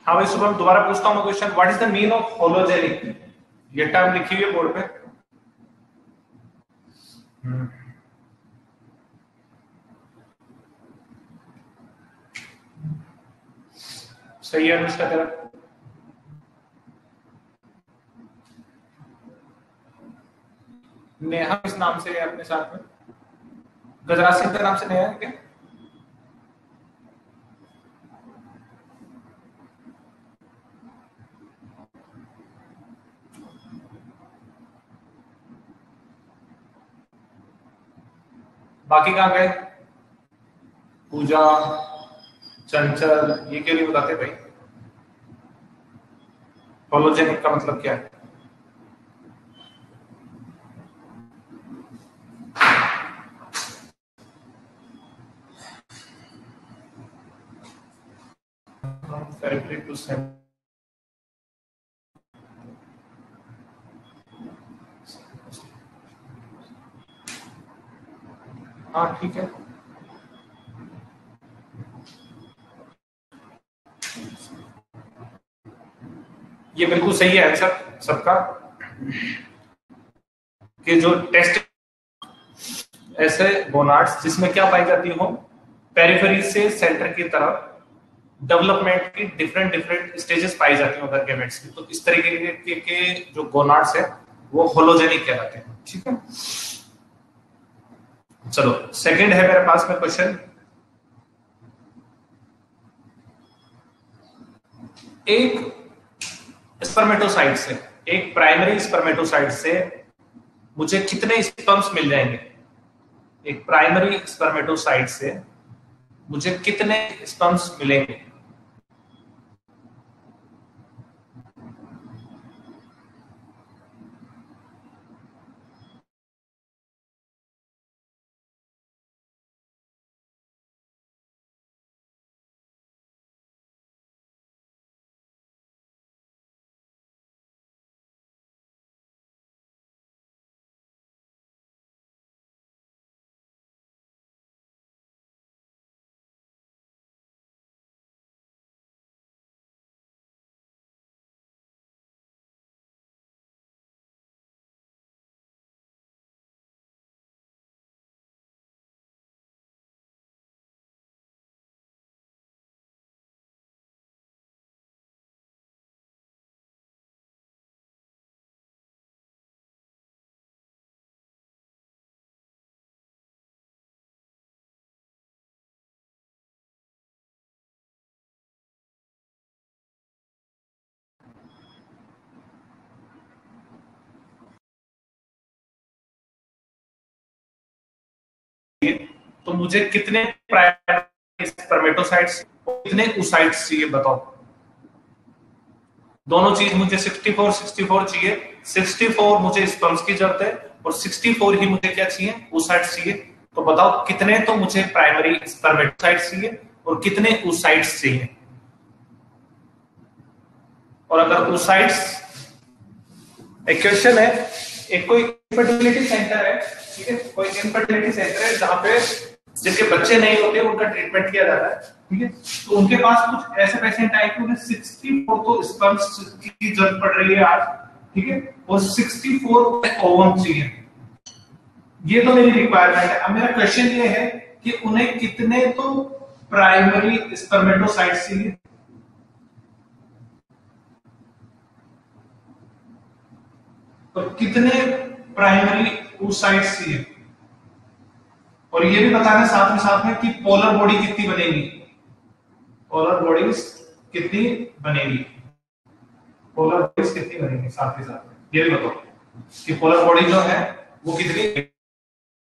हाँ भाई शुभम, दोबारा पूछता हूँ मैं question. What is the mean of halogenic? ये टर्म लिखी हुई है बोर्ड पे। सही है अनुष्का तेरा। नेहा इस नाम से है अपने साथ में? गजराज सिंह के नाम से नेहा है क्या? बाकी कहाँ गए? पूजा, चंचल, ये क्यों नहीं बताते भाई? होलोजेनिक का मतलब क्या है? हाँ ठीक है, ये बिल्कुल सही है आंसर सबका, कि जो टेस्ट ऐसे गोनाड्स जिसमें क्या पाई जाती हो, पेरिफेरी से सेंटर की तरफ डेवलपमेंट की डिफरेंट डिफरेंट स्टेजेस पाई जाती हैं उधर गैमेट्स की, तो इस तरीके के जो गोनाड्स है वो होलोजेनिक कहलाते हैं। ठीक है, चलो सेकंड है मेरे पास में क्वेश्चन। एक स्पर्मेटोसाइट से, एक प्राइमरी स्पर्मेटोसाइट से मुझे कितने स्पर्म्स मिल जाएंगे? एक प्राइमरी स्पर्मेटोसाइट से मुझे कितने स्पर्म्स मिलेंगे। तो मुझे कितने प्राइमरी स्पर्मेटोसाइट्स, कितने oocytes चाहिए बताओ। दोनों चीज मुझे 64 चाहिए। 64 मुझे स्पर्म्स की जरूरत है और 64 ही मुझे क्या चाहिए, oocytes चाहिए। तो बताओ कितने तो मुझे प्राइमरी स्पर्मेटोसाइट्स चाहिए और कितने oocytes चाहिए। और अगर oocytes, एक क्वेश्चन है, एक कोई इनफर्टिलिटी सेंटर है, ठीक है, कोई इनफर्टिलिटी सेंटर है जहां पे जिनके बच्चे नहीं होते उनका ट्रीटमेंट किया जाता है, ठीक है। तो उनके पास कुछ ऐसे पेशेंट आए कि उन्हें 64 तो स्पर्म्स की जरूरत पड़ रही है आज, ठीक है, और 64 ओवम चाहिए। ये तो मेरी रिक्वायरमेंट है। अब मेरा क्वेश्चन ये है कि उन्हें कितने तो प्राइमरी स्पर्मेटोसाइट्स चाहिए और कितने प्राइमरी oocytes चाहिए, और ये भी बताना साथ में कि पोलर बॉडी कितनी बनेगी, पोलर बॉडीज कितनी बनेगी, पोलर बॉडीज कितनी बनेगी, साथ ही साथ ये भी बताओ कि पोलर बॉडी जो है वो कितनी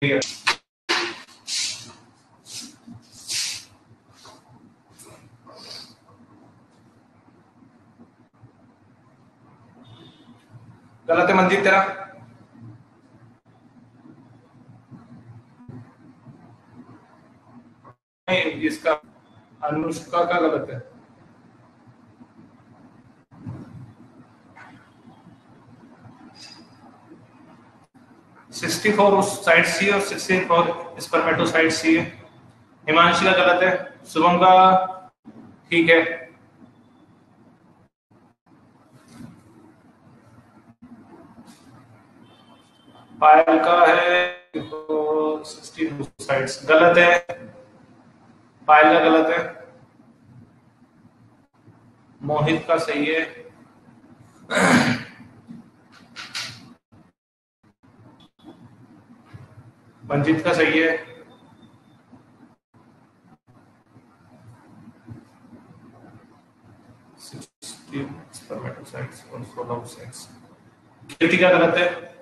है। गलत है मंजीत तेरा। नहीं, इसका अनुष्का का गलत है। सिक्सटी फोर साइड्स चाहिए और 64 स्पर्मेटोसाइट्स चाहिए। हिमांशी का गलत है, शुभम का ठीक है। पायल का है तो 62 साइड्स, गलत है। पायल का गलत है। मोहित का सही है। मंजीत का सही है। स्पर्मेटोसाइट्स और 16 oocytes। कीर्ति का गलत है।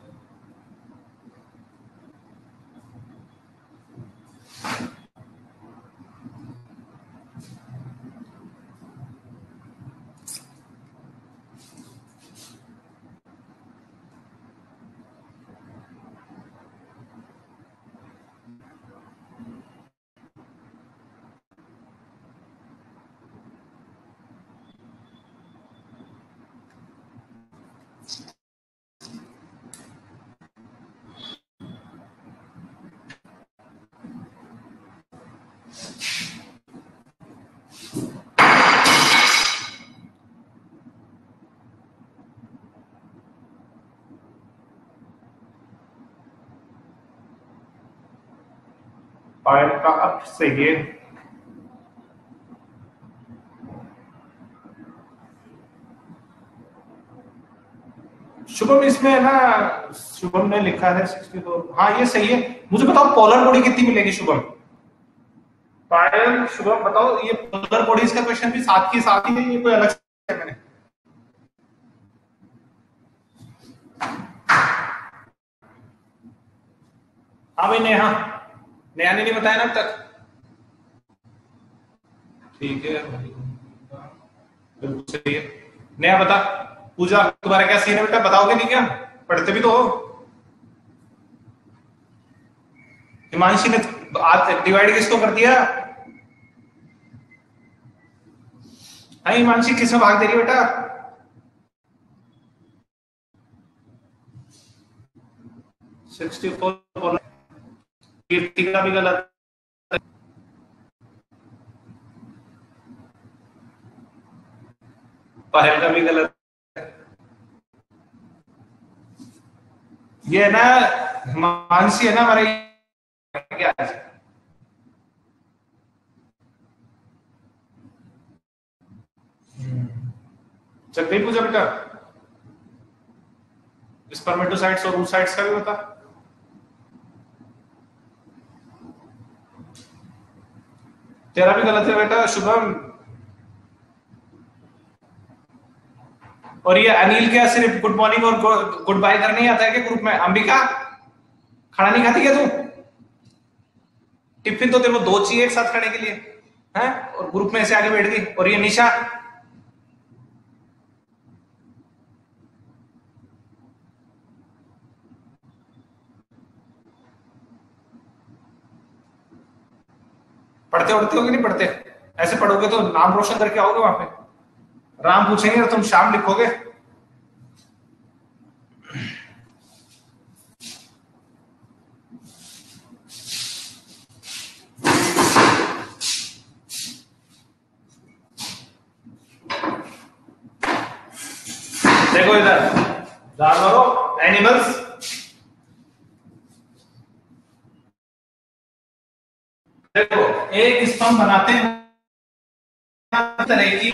पायल का अब सही है। शुभम इसमें है ना, शुभम ने लिखा है 64। हाँ ये सही है। मुझे बताओ पोलर बॉडी कितनी मिलेगी शुभम। पायल शुभम बताओ, ये पोलर बॉडीज का क्वेश्चन भी साथ के साथ ही है, ये कोई अलग है मैंने। हाँ भाई नेहा, नेहा ने नहीं बताया ना अब तक। ठीक है, बिल्कुल सही है। नया बता, पूजा तुम्हारा क्या सीन है बेटा, बताओगे नहीं क्या? पढ़ते भी तो हो। हिमांशी ने डिवाइड किसको कर दिया? हाँ हिमांशी, किसमें भाग दे रही बेटा? Sixty four. कीर्ति का भी गलत, पहल का भी गलत। ये है ना हिमांशी, है ना हमारे क्या है? चल गई पूजा बेटा। स्पर्मेटोसाइट्स और oocytes का भी बता। तेरा भी गलत है बेटा शुभम। और ये अनिल क्या सिर्फ गुड मॉर्निंग और गुड बाय करने ही आता है क्या ग्रुप में? अंबिका, खाना नहीं खाती क्या तू? टिफिन तो तेरे को दो चाहिए एक साथ खाने के लिए, हैं? और ग्रुप में ऐसे आगे बैठ गई। और ये निशा, पढ़ते उड़ते हो कि नहीं पढ़ते? ऐसे पढ़ोगे तो नाम रोशन करके आओगे वहां पे। राम पूछेंगे तो तुम शाम लिखोगे। देखो इधर, जानवरों, एनिमल्स, देखो एक स्तंभ बनाते हैं तरह की।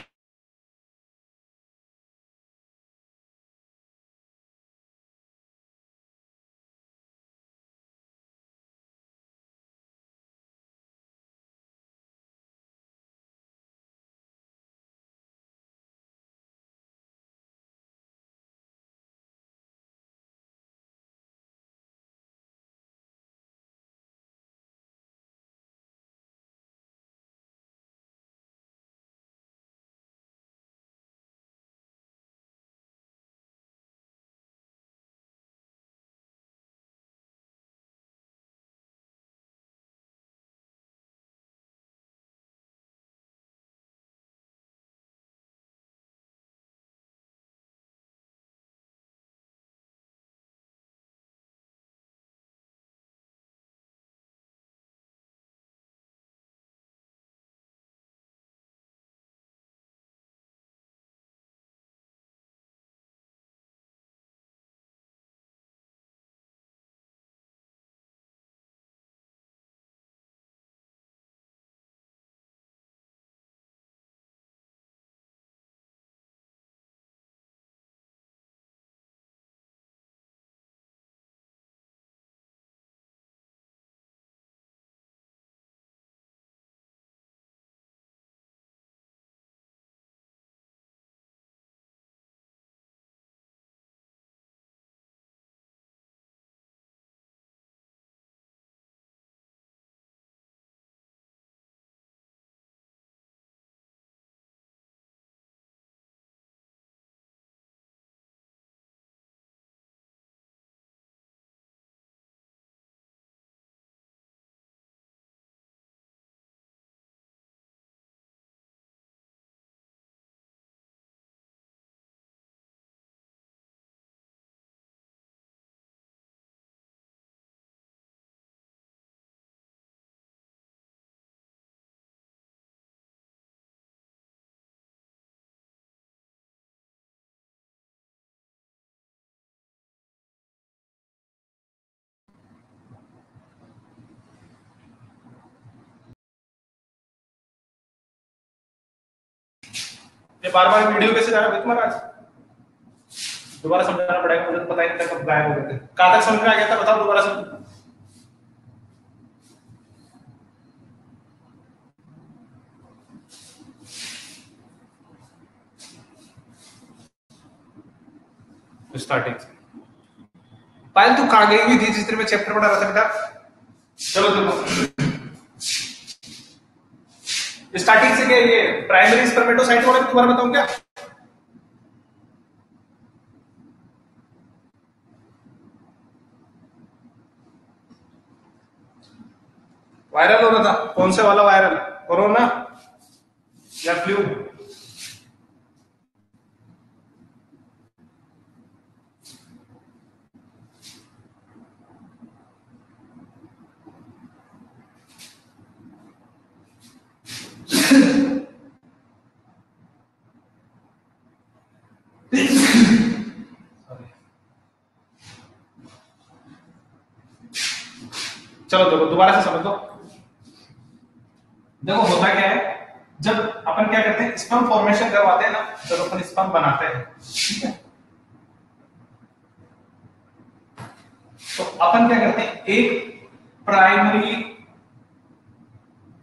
ये बार बार वीडियो कैसे जा रहा है महाराज? दोबारा समझाना पड़ेगा, मुझे तो पता ही नहीं था कब गायब हो गए थे। कहां तक समझ में आ गया था बताओ दोबारा समझ। स्टार्टिंग पायल तू कहां गई हुई थी जिस तरह मैं चैप्टर पढ़ा रहा था बेटा? चलो देखो स्टार्टिंग से सीखे ये प्राइमरी स्पर्मेटोसाइट वाले दोबारा बताऊं क्या? वायरल हो रहा था, कौन से वाला वायरल? कोरोना या फ्लू? चलो देखो दोबारा से समझ लो। देखो होता क्या है, जब अपन क्या करते हैं, स्पर्म फॉर्मेशन करवाते हैं ना, जब अपन स्पर्म बनाते हैं, ठीक है, तो अपन क्या करते हैं, एक प्राइमरी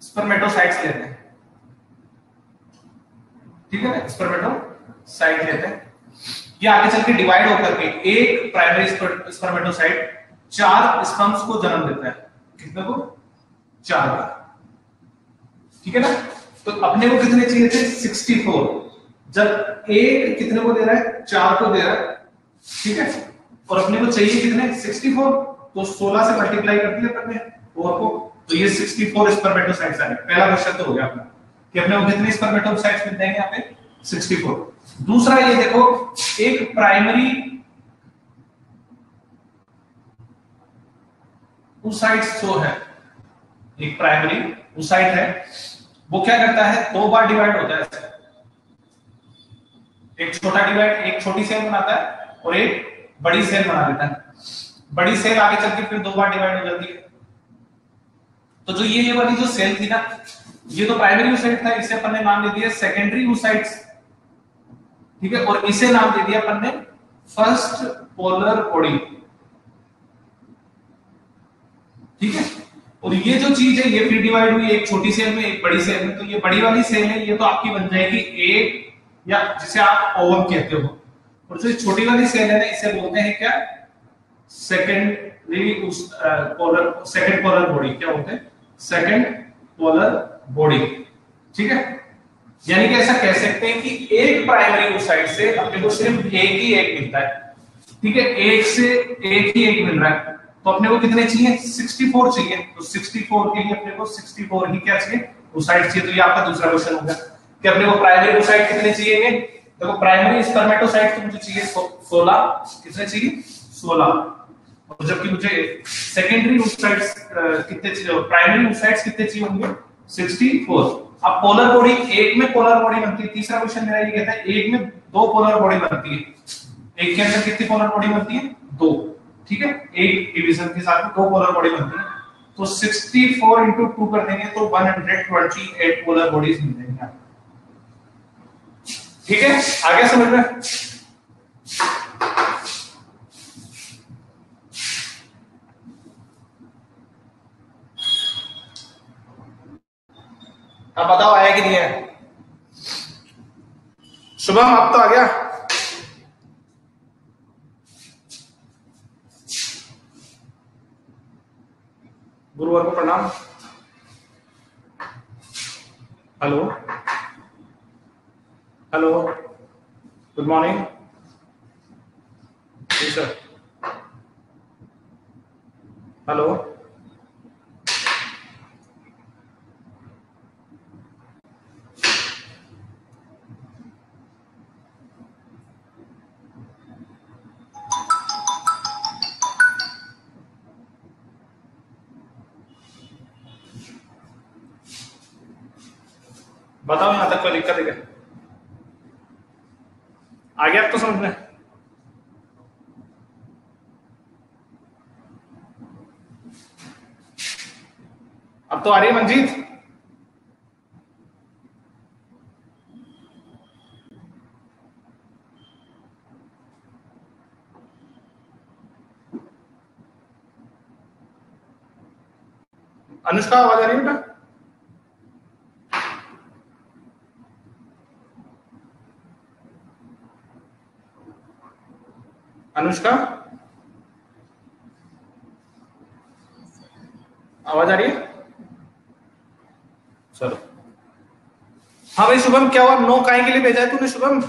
स्पर्मेटोसाइट्स लेते हैं, ठीक है ना, स्पर्मेटोसाइट लेते हैं, ये आगे चल के डिवाइड होकर के एक प्राइमरी स्पर्मेटोसाइट 4 स्पर्म्स को जन्म देता है। कितने को? 4 का, ठीक है ना। तो अपने को कितने चाहिए थे? 64। जब एक कितने को दे रहा है? 4 को दे रहा है, ठीक है, और अपने को चाहिए कितने? 64, तो 16 से मल्टीप्लाई कर दिया अपने 4 को, तो ये 64 स्पर्मेटोसाइट्स आ गए। पहला क्वेश्चन तो हो गया अपना कि अपने को कितने स्पर्मेटोसाइट्स मिल जाएंगे यहाँ पे? 64। दूसरा ये देखो, एक प्राइमरी oocytes जो है, एक प्राइमरी oocyte है, वो क्या करता है? 2 बार डिवाइड होता है। एक छोटा डिवाइड, एक छोटी सेल बनाता है और एक बड़ी सेल बना देता है। बड़ी सेल आगे चल के फिर 2 बार डिवाइड हो जाती है। तो जो ये वाली जो सेल थी ना, ये तो प्राइमरी oocyte था, इसे अपन ने नाम दे दिया सेकेंडरी oocytes, ठीक है, और इसे नाम दे दिया अपन ने फर्स्ट पोलर बॉडी, ठीक है। और ये जो चीज है, ये फिर डिवाइड हुई एक छोटी सेल में, एक बड़ी सेल में, तो ये बड़ी वाली सेल है, ये तो आपकी बन जाएगी एक, या जिसे आप ओवम कहते हो, और जो छोटी वाली सेल है ना, इसे बोलते हैं क्या? Secondary second polar body. क्या बोलते हैं? सेकेंड पोलर बॉडी, ठीक है। यानी कि ऐसा कह सकते हैं कि एक प्राइमरी oocyte से अपने को सिर्फ एक ही एग मिलता है, ठीक है, एक से एक ही एग मिल रहा है, तो अपने को कितने चाहिए? 64 चाहिए। तो 64 के लिए अपने को 64 ही क्या चाहिए? oocyte चाहिए। तो ये आपका दूसरा क्वेश्चन हो गया कि अपने को प्राइमरी oocyte कितने चाहिए? देखो प्राइमरी स्पर्मेटोसाइट तो मुझे चाहिए 16, कितने चाहिए? 16, और जबकि मुझे सेकेंडरी oocytes कितने चाहिए? प्राइमरी oocytes कितने चाहिए होंगे? 64। अब पोलर बॉडी, एक में पोलर बॉडी बनती है, तीसरा क्वेश्चन मेरा ये कहता है एक में 2 पोलर बॉडी बनती है, एक के अंदर कितनी पोलर बॉडी बनती है? 2, ठीक है, एक डिवीजन के साथ में 2 पोलर बॉडी बनती है, तो 64 into 2 कर देंगे तो 128 पोलर बॉडीज मिल जाएंगे आपको, ठीक है। आगे समझ में? अब बताओ आया कि नहीं है? शुभम अब तो आ गया। गुरुवार को प्रणाम। हेलो हेलो, गुड मॉर्निंग जी सर। हेलो, बताओ यहां तक कोई दिक्कत है क्या? आ गया अब तो समझ में? अब तो आ रही है मंजीत? अनुष्का आवाज आ रही है बेटा? अनुष्का आवाज आ रही है? चलो हाँ भाई शुभम, क्या हुआ? नो काय के लिए भेजा है तूने शुभम?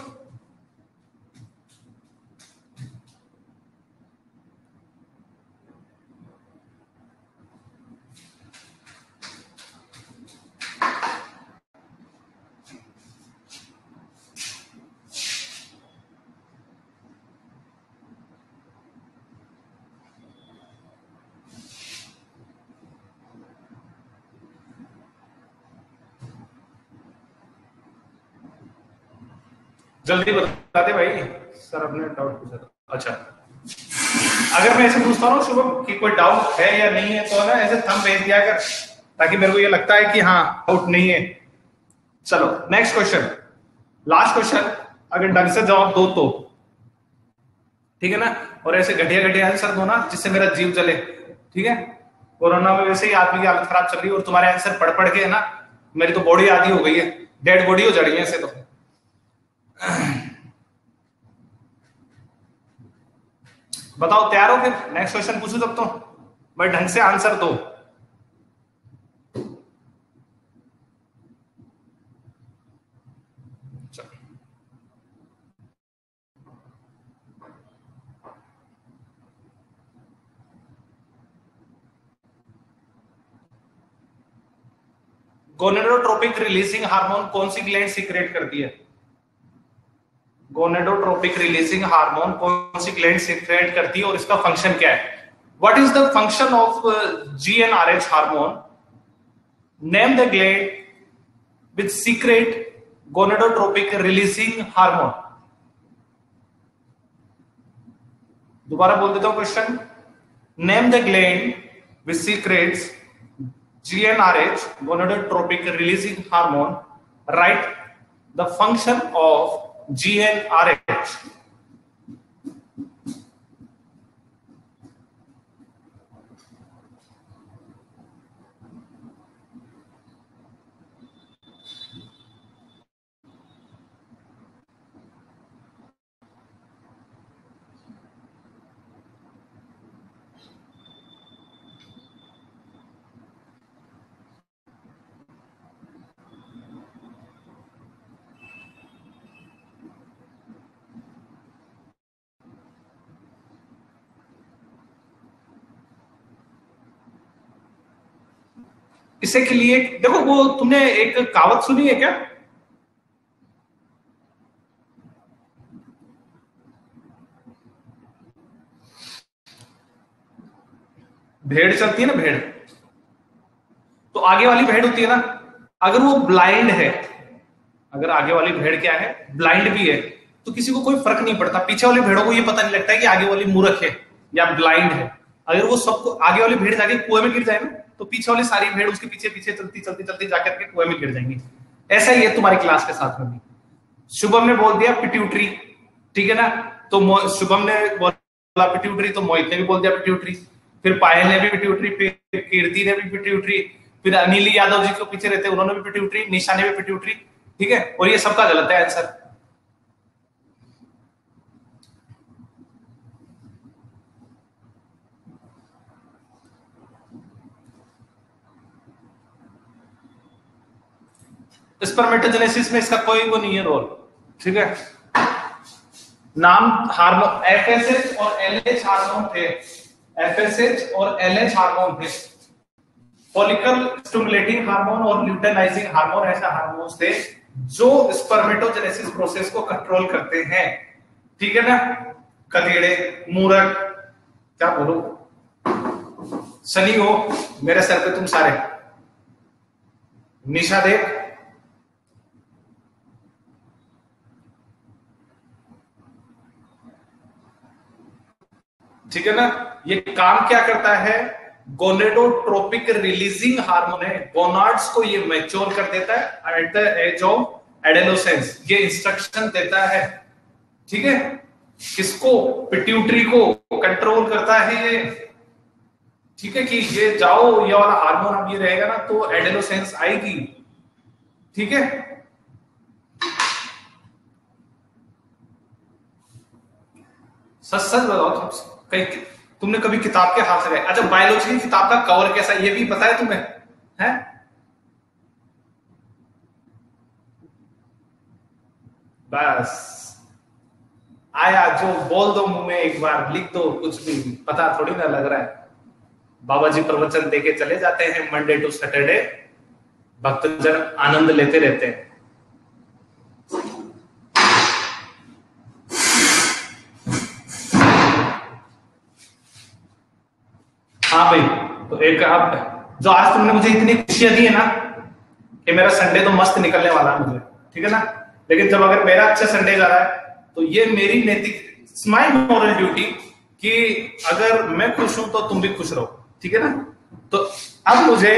जल्दी बता दे भाई, सर अपने डाउट पूछा था। अच्छा, अगर मैं ऐसे पूछता हूँ शुभम कि कोई डाउट है या नहीं है, तो ना ऐसे थंब भेज दिया कर, ताकि मेरे को ये लगता है कि हाँ डाउट नहीं है। चलो नेक्स्ट क्वेश्चन, लास्ट क्वेश्चन, अगर ढंग से जवाब दो तो ठीक है ना, और ऐसे घटिया घटिया आंसर दो ना जिससे मेरा जीव जले, ठीक है। कोरोना में वैसे ही आदमी की हालत खराब चल रही है, और तुम्हारे आंसर पढ़ पढ़ के है ना मेरी तो बॉडी आधी हो गई है, डेड बॉडी हो जा रही है ऐसे तो। बताओ तैयार हो? फिर नेक्स्ट क्वेश्चन पूछू तब तो, भाई ढंग से आंसर दो। गोनेडोट्रोपिक रिलीजिंग हार्मोन कौन सी ग्लैंड सीक्रेट करती है? गोनेडोट्रोपिक रिलीजिंग हार्मोन कौन सी ग्लैंड सीक्रेट करती है और इसका फंक्शन क्या है? What is the function of GnRH hormone? Name the gland which secret gonadotropic releasing hormone. दोबारा बोल देता हूं question, name the gland which secrets GnRH, gonadotropic releasing hormone. Write the function of GnRH. इसे के लिए देखो, वो तुमने एक कहावत सुनी है क्या? भेड़ चलती है ना, भेड़, तो आगे वाली भेड़ होती है ना, अगर वो ब्लाइंड है, अगर आगे वाली भेड़ क्या है, ब्लाइंड भी है, तो किसी को कोई फर्क नहीं पड़ता, पीछे वाली भेड़ों को ये पता नहीं लगता है कि आगे वाली मूर्ख है या ब्लाइंड है। अगर वो सबको, आगे वाली भेड़ जाके कुएं में गिर जाए ना, तो पीछे वाली सारी भेड़ उसके पीछे पीछे चलती चलती चलती जाकर के कुएं में गिर जाएंगी। ऐसा ही है तुम्हारी क्लास के साथ में भी। शुभम ने बोल दिया पिट्यूटरी, ठीक है ना, तो शुभम ने बोला पिट्यूटरी, तो मोहित ने भी बोल दिया पिट्यूटरी, फिर पायल ने भी पिट्यूटरी, फिर कीर्ति ने भी पिट्यूटरी, फिर अनिल यादव जी को पीछे रहते उन्होंने भी पिट्यूटरी, निशा ने भी पिट्यूटरी, ठीक है। और ये सबका गलत है आंसर। स्पर्मेटोजेनेसिस में इसका कोई वो नहीं है रोल, ठीक है। नाम हार्मोन FSH और LH हार्मोन थे, FSH और LH हार्मोन थे, फॉलिकल स्टिमुलेटिंग हार्मोन और ल्यूटेनाइजिंग हार्मोन, ऐसे हार्मोन्स थे जो स्पर्मेटोजेनेसिस प्रोसेस को कंट्रोल करते हैं, ठीक है ना। कतीड़े, मूरख, क्या बोलूं, शनि हो मेरे सर पे तुम सारे। निशा देख, ठीक है ना। ये काम क्या करता है, गोनेडोट्रोपिक रिलीजिंग हार्मोन है, गोनाड्स को ये मैच्योर कर देता है एट द एज ऑफ एडेलोसेंस, ये इंस्ट्रक्शन देता है, ठीक है। किसको? पिट्यूटरी को कंट्रोल करता है ये, ठीक है, कि ये जाओ, ये वाला हार्मोन अब ये रहेगा ना तो एडेलोसेंस आएगी, ठीक है। सच सच बताओ, कहीं तुमने कभी किताब के हाथ से गए? अच्छा, बायोलॉजी की किताब का कवर कैसा ये भी पता है तुम्हें? है बस आया, जो बोल दो मुंह में, एक बार लिख दो, कुछ भी पता थोड़ी ना लग रहा है। बाबा जी प्रवचन देके चले जाते हैं मंडे टू सैटरडे, भक्तजन आनंद लेते रहते हैं। हाँ भाई, तो एक अब जो आज तुमने मुझे इतनी खुशियां दी है ना कि मेरा संडे तो मस्त निकलने वाला है मुझे, ठीक है ना। लेकिन जब अगर मेरा अच्छा संडे जा रहा है तो ये मेरी नैतिक, माई मॉरल ड्यूटी कि अगर मैं खुश हूं तो तुम भी खुश रहो, ठीक है ना। तो अब मुझे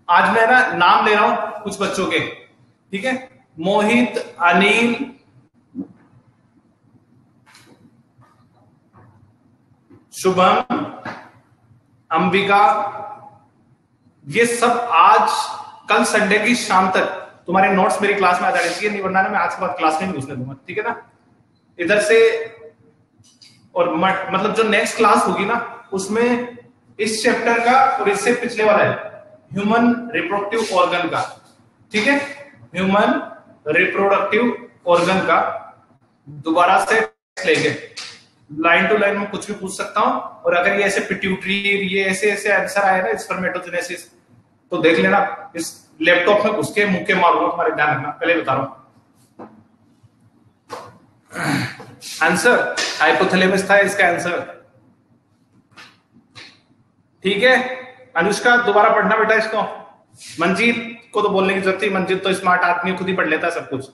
आज मैं ना नाम ले रहा हूं कुछ बच्चों के, ठीक है। मोहित, अनिल, शुभम, अंबिका, ये सब आज कल संडे की शाम तक तुम्हारे नोट्स मेरी क्लास में आ जाने चाहिए, नहीं वरना मैं आज के बाद क्लास में नहीं घुसने दूंगा, ठीक है ना। इधर से और मतलब जो नेक्स्ट क्लास होगी ना उसमें इस चैप्टर का और इससे पिछले वाला है ह्यूमन रिप्रोडक्टिव ऑर्गन का, ठीक है। ह्यूमन रिप्रोडक्टिव ऑर्गन का दोबारा से लेके लाइन टू लाइन में कुछ भी पूछ सकता हूं। और अगर ये ऐसे पिट्यूटरी, ये ऐसे ऐसे आंसर आए ना स्पर्मेटोजेनेसिस, तो देख लेना, इस लैपटॉप में घुस के मुक्के मारूंगा, तुम्हारे ध्यान रखना, पहले बता रहा हूं। आंसर हाइपोथैलेमस था इसका आंसर, ठीक है। अनुष्का दोबारा पढ़ना बेटा इसको। मंजीत को तो बोलने की जरूरत थी, मंजीत तो स्मार्ट आदमी, खुद ही पढ़ लेता सब कुछ।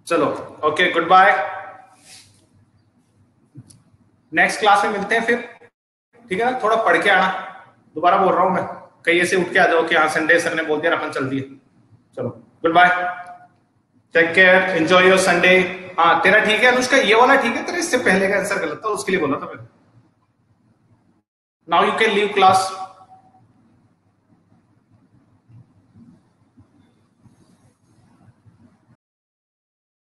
चलो okay, good bye, next class में मिलते हैं फिर, ठीक है ना। थोड़ा पढ़ के आना, दोबारा बोल रहा हूं मैं, कहीं ऐसे उठ के आ जाओ कि हाँ संडे सर ने बोल दिया अपन चल दिए। चलो good bye, take care, enjoy your Sunday. हाँ तेरा ठीक है अनुष्का, ये वाला ठीक है, तेरा इससे पहले का आंसर गलत था, उसके लिए बोला था मैंने। Now you can leave class.